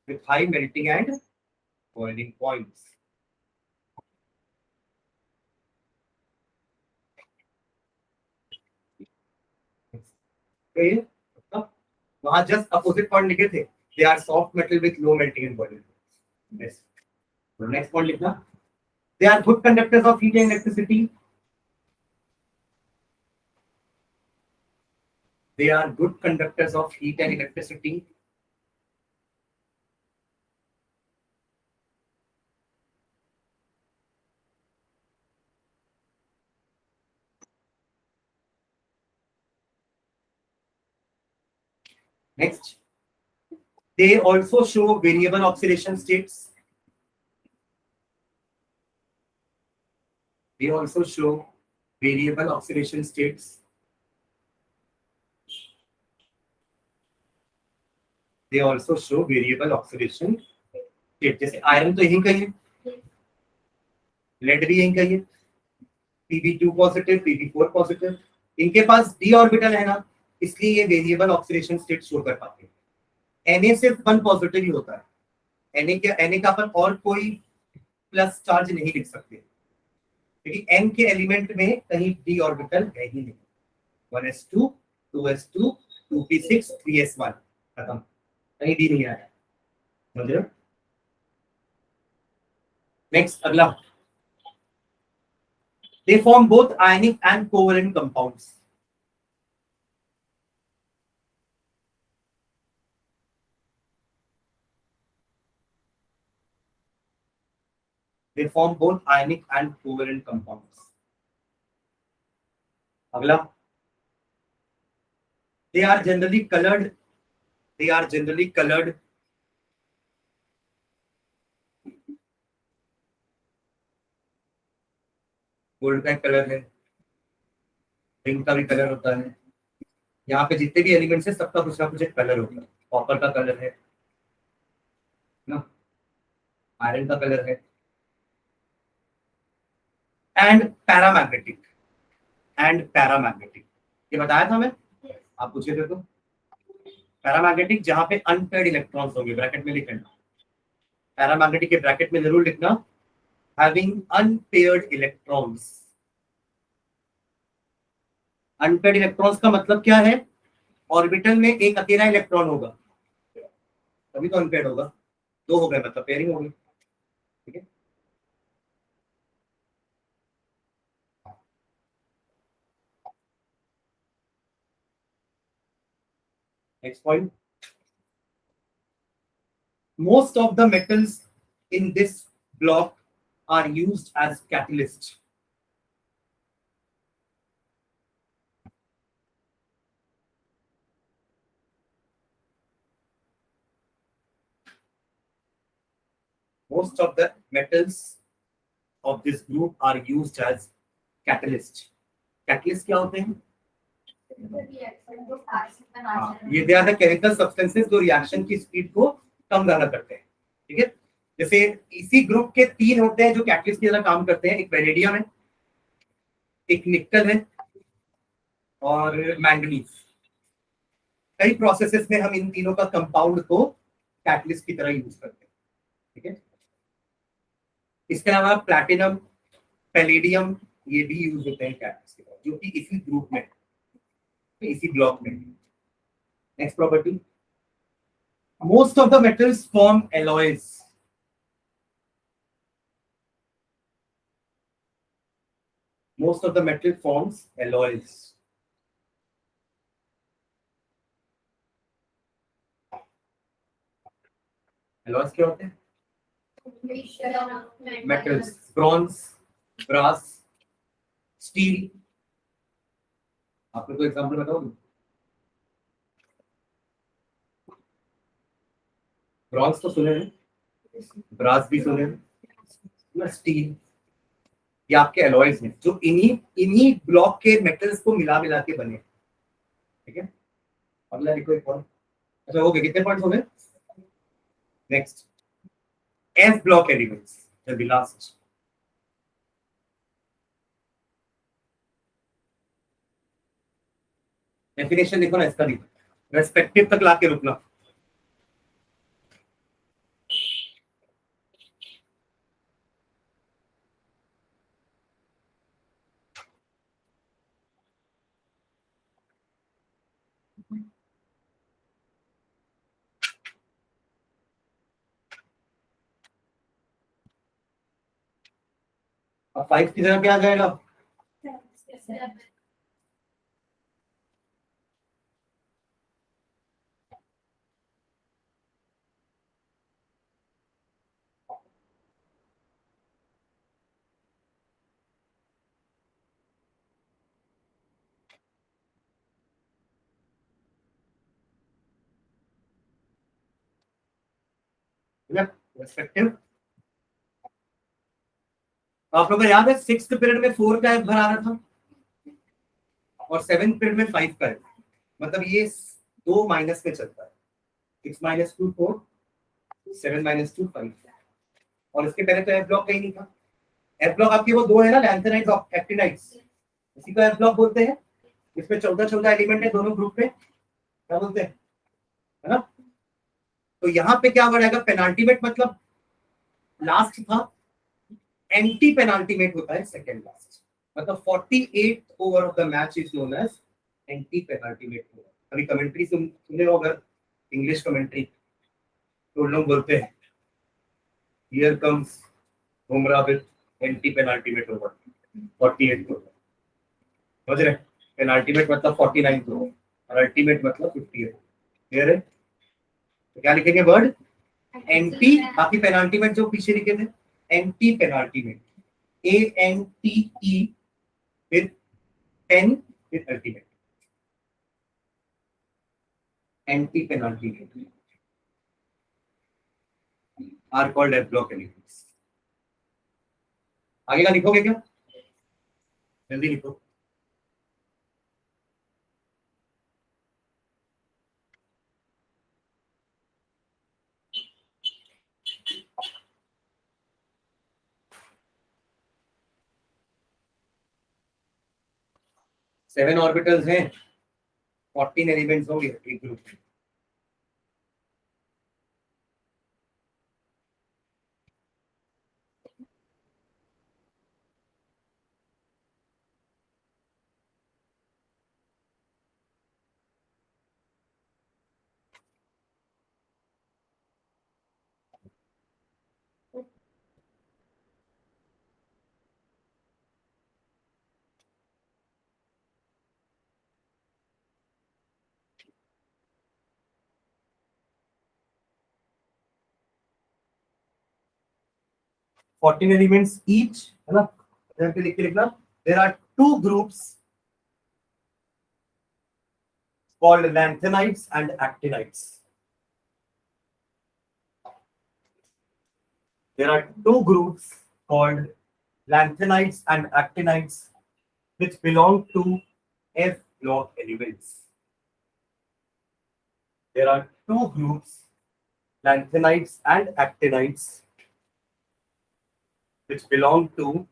With high melting and boiling points. वहां जस्ट अपोजिट पॉइंट लिखे थे, they are soft metal with low melting and boiling points. Next point लिखना, they are good conductors of heat and electricity, they are good conductors of heat and electricity. Next, they also show variable oxidation states. They also show variable oxidation states. They also show variable oxidation state. जैसे आयरन तो यहीं का ही है, लेड भी यहीं का ही है, Pb2 पॉजिटिव, Pb4 पॉजिटिव। इनके पास d ऑर्बिटल है ना, इसलिए ये वेरिएबल ऑक्सीडेशन स्टेट शो कर पाते हैं। Na सिर्फ 1 पॉजिटिव ही होता है। Na का अपन और कोई प्लस चार्ज नहीं लिख सकते, क्योंकि n के एलिमेंट में कहीं d ऑर्बिटल है ही नहीं। 1s2 2s2 2p6 3s1 खत्म, कहीं d नहीं आया। समझ रहे हो? नेक्स्ट अगला, they form both ionic and covalent compounds. They form both ionic and covalent compounds. अगला, they are generally colored. They are generally colored. Gold का कलर है, रिंग का भी कलर होता है। यहाँ पे जितने भी एलिमेंट्स है सबका कुछ ना कुछ एक कलर होता है। कॉपर का कलर है ना, आयरन का कलर है, एंड पैरामैग्नेटिक। एंड पैरामैग्नेटिक ये बताया था मैं, आप पूछे थे तो। पैरामैग्नेटिक जहां पे अनपेयर्ड इलेक्ट्रॉन्स होंगे, ब्रैकेट में लिखना। पैरामैग्नेटिक के ब्रैकेट में जरूर लिखना having unpaired electrons. Unpaired electrons का मतलब क्या है? ऑर्बिटल में एक अकेला इलेक्ट्रॉन होगा, तभी तो अनपेयर्ड होगा। दो हो गए मतलब पेयरिंग होगी। ठीक है, next point, most of the metals in this block are used as catalyst. Most of the metals of this group are used as catalyst. Catalyst क्या होते हैं? ये they are the chemical substances जो रिएक्शन की स्पीड को कम ज्यादा करते हैं। ठीक है, जैसे इसी ग्रुप के 3 होते हैं जो कैटलिस्ट की तरह काम करते हैं। एक वेनेडियम है, एक निकल है, और मैंगनीज। कई प्रोसेसेस में हम इन तीनों का कंपाउंड को कैटलिस्ट की तरह यूज करते हैं। ठीक है, इसके अलावा प्लैटिनम, पैलेडियम ये भी यूज होते हैं कैटलिस्ट की तरह, जो कि इसी ग्रुप में, इसी ब्लॉक में। Next property, most of the metals form alloys. Most of the metal forms alloys. Alloys क्या होते हैं? Metals, bronze, brass, steel. आपको कोई एग्जांपल बताओगे? ब्रॉन्ज तो सुने हैं, ब्रास भी सुने हैं, स्टील, ये आपके एलॉयज हैं जो इन्हीं ब्लॉक के मेटल्स को मिला मिला के बने। ठीक है, अगला लिखो एक पॉइंट। अच्छा हो गए, कितने पॉइंट्स हो गए? Next, F block elements, the last. Definition लिखो ना इसका, लिखो रेस्पेक्टिव तक लाके रुकना। अब 5 की जगह क्या आ जाएगा? रेस्पेक्टिव। आप लोगों को याद है 6th पीरियड में 4 का एफ भरा रहा था और 7th पीरियड में 5 का एफ, मतलब ये 2 माइनस में चलता है। 6 - 2 4, 7 - 2 5, और इसके पहले तो एफ ब्लॉक कहीं नहीं था। एफ ब्लॉक आपके वो दो है ना, लैंथेनाइड्स और एक्टिनाइड्स, इसी को एफ ब्लॉक बोलते हैं। इसमें 14 एलिमेंट है दोनों ग्रुप में, क्या बोलते हैं, है ना। तो यहाँ पे क्या वर्ड आएगा, पेनाल्टीमेट, मतलब लास्ट था, एंटी पेनाल्टीमेट होता है सेकंड लास्ट, मतलब 48 over of the match is known as antepenultimate over. अभी कमेंट्री सुने हो अगर, इंग्लिश कमेंट्री, तो लोग बोलते हैं here comes Bumrah with antepenultimate over 48 over, समझ रहे, पेनाल्टीमेट मतलब 49 ओवर और अल्टीमेट मतलब 58। क्लियर है। तो क्या लिखेंगे वर्ड एंटी, बाकी पेनाल्टीमेट जो पीछे लिखे थे anti penultimate, ANTE with 10 with ultimate, anti penalty are called as block elements। आगे का लिखोगे क्या, जल्दी लिखो। सेवन ऑर्बिटल्स हैं, 14 एलिमेंट्स होंगे एक ग्रुप में। फोर्टीन एलिमेंट्स ईच, है ना, लिख के लिखना। There are two groups called lanthanides and actinides। There are two groups called lanthanides and actinides which belong to F block elements। There are two groups, lanthanides and actinides, which belong to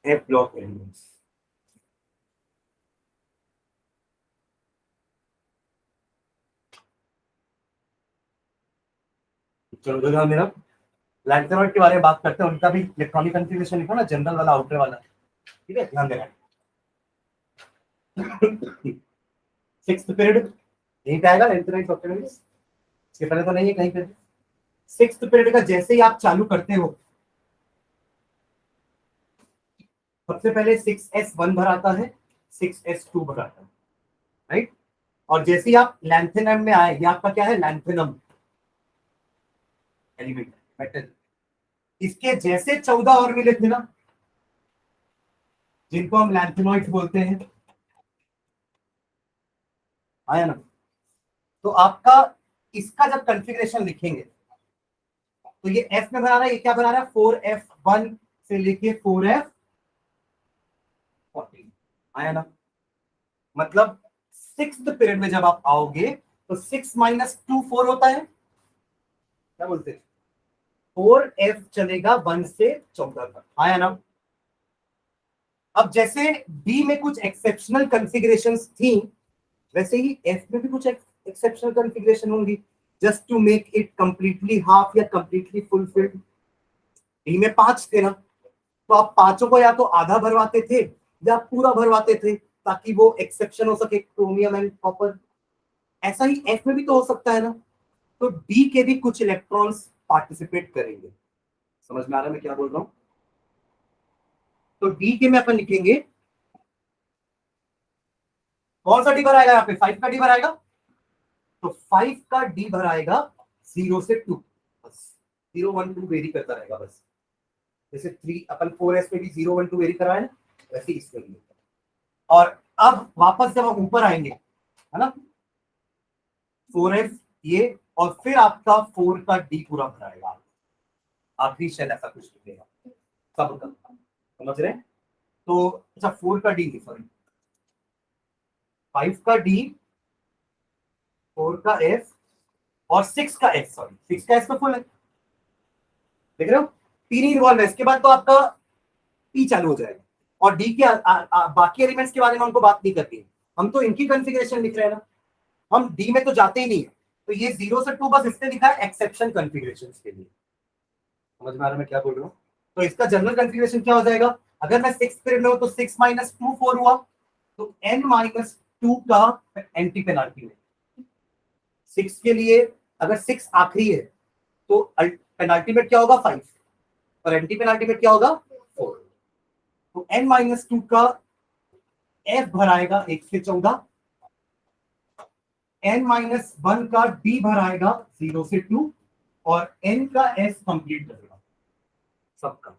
F block elements। चलो ध्यान देना, लैंथेनॉइड के बारे में बात करते हैं, उनका भी इलेक्ट्रॉनिक कॉन्फ़िगरेशन लिखो ना, जनरल वाला, आउटर वाला, ठीक है, ध्यान देना। सिक्स्थ पीरियड यहीं पे आएगा लैंथेनॉइड ऑक्टेनॉइड, इसके पहले तो नहीं है कहीं पे। सिक्स्थ पीरियड का जैसे ही आप चालू करते हो, सबसे पहले 6s1 भर आता है, 6s2 भर आता है, राइट। और जैसे ही आप लैंथेनम में आए, ये आपका क्या है, लैंथेनम एलिमेंट मेटल, इसके जैसे 14 और मिले थे ना, जिनको हम लैंथेनॉइड बोलते हैं, आया ना। तो आपका इसका जब कॉन्फ़िगरेशन लिखेंगे तो ये F में बना रहा है, ये क्या बना रहा है, 4f1 से लेके 4f14, आया ना। मतलब सिक्स्थ पीरियड में जब आप आओगे तो 6 माइनस 2 4 होता है, क्या बोलते हैं, 4f चलेगा 1 से 14 तक, आया ना। अब जैसे डी में कुछ एक्सेप्शनल कॉन्फ़िगरेशंस थी, वैसे ही एफ में भी कुछ एक्सेप्शनल कॉन्फ़िगरेशन होंगी, just to make it completely half या कंप्लीटली फुलफिल्ड। डी में 5 थे ना, तो आप पांचों को या तो आधा भरवाते थे या पूरा भरवाते थे, ताकि वो एक्सेप्शन हो सके, क्रोमियम एंड कॉपर। ऐसा ही एफ में भी तो हो सकता है ना। तो डी के भी कुछ इलेक्ट्रॉन्स पार्टिसिपेट करेंगे। समझ में आ रहा है मैं क्या बोल रहा हूं। तो डी के में अपन लिखेंगे, कौन सा डी भर आएगा यहाँ पे, 5 का डी भर आएगा। तो 5 का डी भर आएगा 0 से 2, बस 0 1 2 वेरी करता रहेगा बस। जैसे 3 अपन 4s में भी 0 1 2 वेरी करा है ना, वैसे इसमें भी। और अब वापस जब हम ऊपर आएंगे, है ना, 4f ये, और फिर आपका 4 का डी पूरा भराएगा, आखिरी शेल ऐसा कुछ लिखेगा सब का, समझ रहे हैं। तो अच्छा 4 का डी, सॉरी 5 का डी, 4 का एफ और 6 का s, सॉरी 6 का s तो फुल है, देख रहे हो, 3 ही इन्वॉल्व है, इसके बाद तो आपका p चालू हो जाएगा। और d के बाकी एलिमेंट्स के बारे में हमको बात नहीं करनी है, हम तो इनकी कॉन्फ़िगरेशन लिख रहे हैं ना, हम d में तो जाते ही नहीं है। तो ये 0 से 2 बस इसने लिखा है एक्सेप्शन कॉन्फ़िगरेशंस के लिए। समझ में आ रहा है मैं क्या बोल रहा हूँ? तो इसका जनरल कॉन्फ़िगरेशन क्या हो जाएगा, अगर मैं 6 पीरियड में हूं तो 6 माइनस 2 4 हुआ, तो n माइनस 2 का एंटी पेनाल्टी है। 6 के लिए अगर 6 आखिरी है तो पेनाल्टी क्या होगा 5, और एंटी पेनाल्टी क्या होगा 4। तो n माइनस 2 का f भराएगा 1 से 14, n माइनस 1 का d भराएगा 0 से 2, और n का s कंप्लीट करेगा सबका।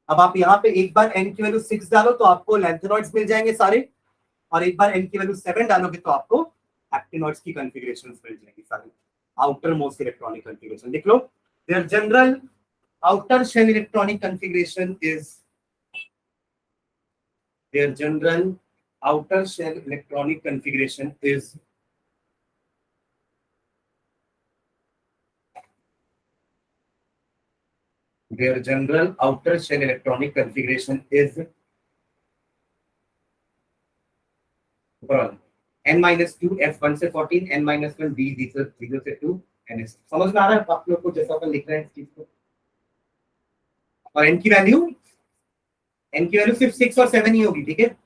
अब आप यहाँ पे एक बार n की वैल्यू 6 डालो तो आपको लैंथेनॉइड्स मिल जाएंगे सारे, और एक बार n की वैल्यू 7 डालोगे तो आपको एक्टिनॉइड्स की कॉन्फ़िगरेशंस मिल जाएंगी सारी, आउटर मोस्ट इलेक्ट्रॉनिक कॉन्फ़िगरेशन लिख लो। Their general outer shell electronic configuration is, their general outer shell electronic configuration is their general outer shell electronic configuration is n minus 2 f1 से 14, n minus 1 d 0 से 2 ns। समझ में आ रहा है आप लोग को जैसा अपन लिख रहे हैं इस चीज को? और n की वैल्यू सिर्फ 6 और 7 ही होगी, ठीक है?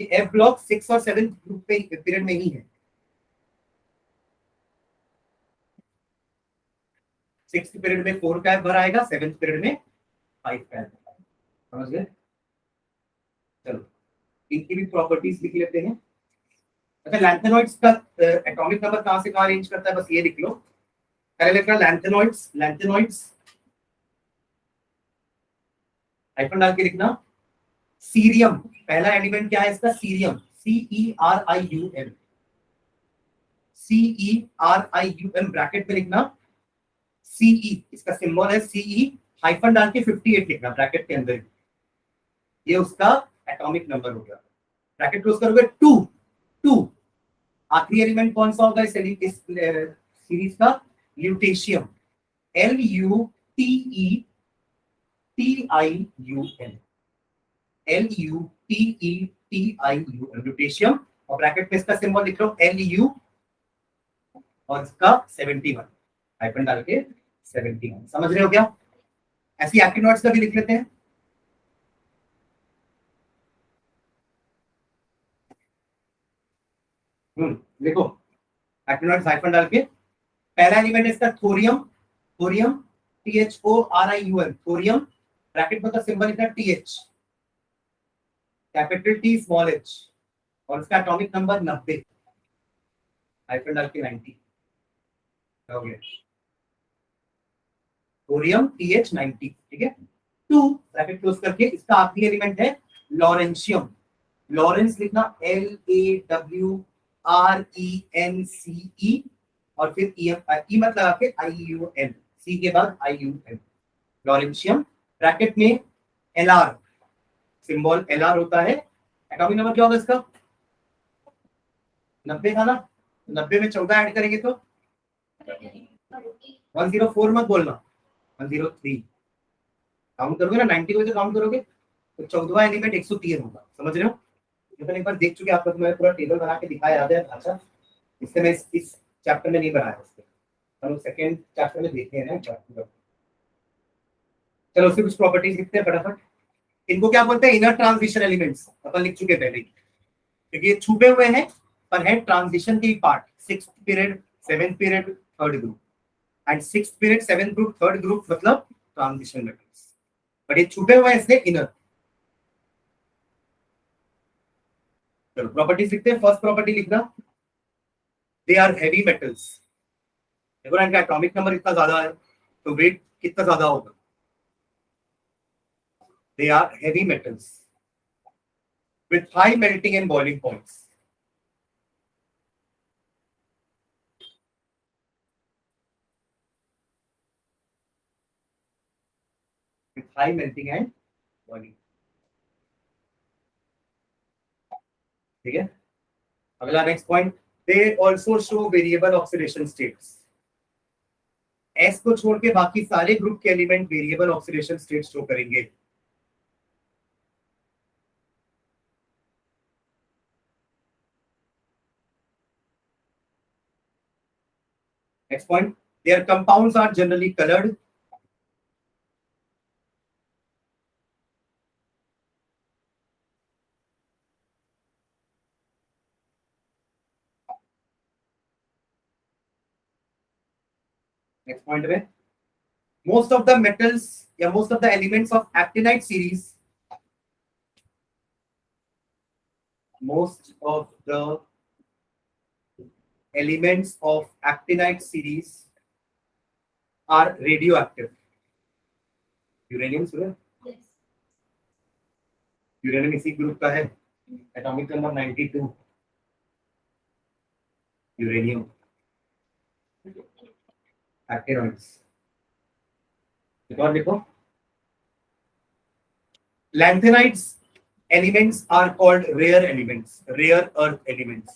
f ब्लॉक 6 और 7 ग्रुप पे पीरियड में ही है। 6th पीरियड में 4 का f भरा आएगा, 7th पीरियड में 5 का f। समझ गए? चलो इनकी भी प्रॉपर्टीज लिख लेते हैं। अच्छा, लैंथेनॉइड्स का एटॉमिक नंबर कहां से कहां रेंज करता है, बस ये लिख लो। पहले लिखना लैंथेनॉइड्स हाइफन डाल के लिखना। सीरियम, पहला एलिमेंट क्या है इसका, सीरियम, CERIUM, CERIUM ब्रैकेट में लिखना। CE इसका सिंबल है CE, हाइफन डाल के 58 लिखना ब्रैकेट के अंदर, ये उसका एटॉमिक नंबर हो गया। ब्रैकेट क्लोज करोगे 2। आखिरी एलिमेंट कौन सा होगा इस सीरीज का, ल्यूटेशियम, LUTETIUM, LUTETIUM ल्यूटेशियम, और ब्रैकेट में इसका सिंबल लिख लो LU और इसका 71 हाइफन डाल के 71। समझ रहे हो क्या? ऐसी एक्टिनॉइड्स का भी लिख लेते हैं। देखो एक्टिनॉइड्स हाइफन डाल के, पहला एलिमेंट है इसका थोरियम, THORIUM, थोरियम, ब्रैकेट में का सिंबल लिखना TH, capital T small h, और इसका एटॉमिक नंबर 90 हाइफन डाल के 90 हो गया। थोरियम TH90, ठीक है। 2 ब्रैकेट क्लोज करके, इसका आखिरी एलिमेंट है लॉरेंशियम, लॉरेंस लिखना LAWRENCE, और फिर ई मत लगा के IUM, सी के बाद IUM, लॉरेंशियम, ब्रैकेट में LR, सिंबल LR होता है। एटॉमिक नंबर क्या होगा इसका, 90 था ना, 90 में 14 ऐड करेंगे तो 104 मत बोलना, 103 काउंट करोगे ना, 90 को काउंट करोगे तो 14वां एलिमेंट 103 होगा। समझ रहे हो? ये तो एक बार देख चुके आपको, तो मैं पूरा टेबल बना के दिखाया याद है। अच्छा, इससे मैं इस चैप्टर में नहीं बनाया, इससे हम सेकंड चैप्टर में देखते हैं ना। चलो उसकी कुछ प्रॉपर्टीज लिखते हैं फटाफट। इनको क्या बोलते हैं, इनर ट्रांजिशन एलिमेंट्स, अपन लिख चुके पहले, क्योंकि ये छुपे हुए हैं पर है ट्रांजिशन के part. 6th period 7th period third group, and 6th period 7th group third group, मतलब ट्रांजिशन मेटल्स, बट ये छुपे हुए हैं इसलिए इनर। चलो प्रॉपर्टीज लिखते हैं। फर्स्ट प्रॉपर्टी लिखना, दे आर हैवी मेटल्स। देखो ना, इनका एटॉमिक नंबर इतना ज्यादा है तो वेट कितना ज्यादा होगा। They are heavy metals with high melting and boiling points. With high melting and boiling, ठीक है। अगला next point, they also show variable oxidation states. S को छोड़ के बाकी सारे ग्रुप के element variable oxidation state show करेंगे। Next point, their compounds are generally coloured. Next point में, मोस्ट ऑफ द मेटल्स या most of the elements of actinide series, most of the elements of actinide series are radioactive. Uranium सुने? यूरेनियम इसी ग्रुप का है, एटॉमिक नंबर 92। Uranium actinoids. एक और देखो, lanthanides elements are called rare elements, rare earth elements,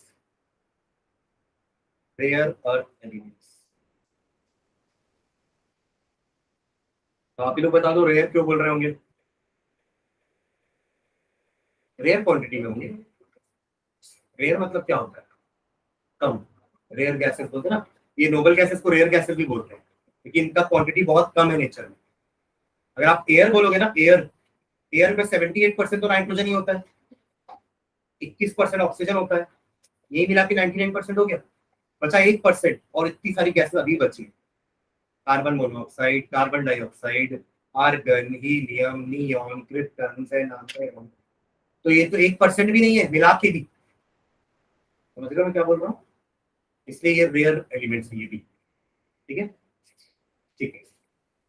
rare earth elements। तो आप ही लोग बता दो रेयर क्यों बोल रहे होंगे? रेयर क्वांटिटी में होंगे। रेयर मतलब क्या होता है? कम। रेयर गैसेस बोलते हैं ना, ये नोबल गैसेस को रेयर गैसेस भी बोलते हैं, लेकिन इनका क्वांटिटी बहुत कम है नेचर में। अगर आप एयर बोलोगे ना, एयर में 78% तो नाइट्रोजन ही होता है, 21% ऑक्सीजन होता है, ये मिला के 99% हो गया। बचा 1% और इतनी सारी गैसेस अभी बची, carbon monoxide, carbon dioxide, argon, helium, neon, krypton, xenon। तो ये तो 1% भी नहीं है मिला के भी। समझ रहे हो मैं क्या बोल रहा हूँ? इसलिए ये रेयर एलिमेंट्स है ये भी। ठीक है, ठीक है,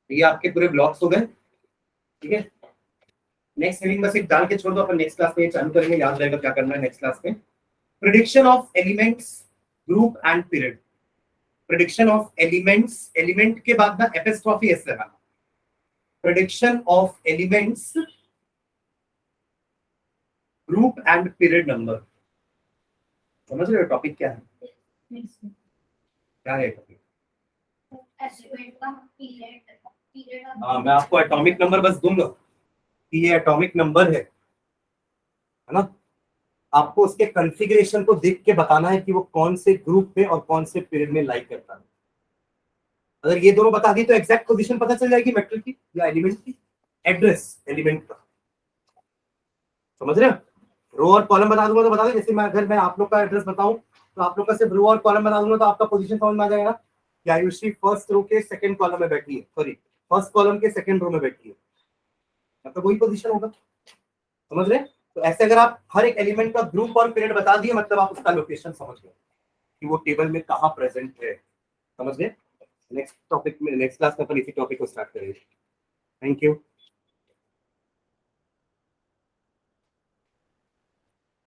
ये आपके पूरे ब्लॉक्स हो गए। ठीक है, नेक्स्ट रीडिंग बस एक डाल के छोड़ दो, अपन नेक्स्ट क्लास में चालू करेंगे, याद रहेगा क्या करना है नेक्स्ट क्लास में। Prediction of elements, group and period. Prediction of elements, element के बाद ना एपिस्ट्रॉफी एस लगाना। Prediction of elements, group and period number. समझ रहे हो टॉपिक क्या है? क्या है टॉपिक? हाँ, मैं आपको एटॉमिक नंबर बस दूंगा कि ये एटॉमिक नंबर है ना। आपको उसके कॉन्फ़िगरेशन को देख के बताना है कि वो कौन से ग्रुप में और कौन से पीरियड में लाइक करता है। अगर ये दोनों बता दी तो एग्जैक्ट पोजीशन पता चल जाएगी मेटल की या एलिमेंट की, एड्रेस एलिमेंट का। समझ रहे हो? रो और कॉलम बता दूंगा तो बता दो। जैसे मैं अगर मैं आप लोग का एड्रेस बताऊं तो आप लोग का सिर्फ रो और कॉलम बता दूंगा तो आपका पोजीशन समझ में आ जाएगा कि आयुषी फर्स्ट रो के सेकंड कॉलम में बैठी है, सॉरी फर्स्ट कॉलम के सेकंड रो में बैठी है, मतलब वही पोजीशन होगा। समझ रहे? तो ऐसे अगर आप हर एक एलिमेंट का ग्रुप और पीरियड बता दिए, मतलब आप उसका लोकेशन समझ गए कि वो टेबल में कहाँ प्रेजेंट है। समझ गए? नेक्स्ट टॉपिक में, नेक्स्ट क्लास में अपन इसी टॉपिक को स्टार्ट करेंगे। Thank you.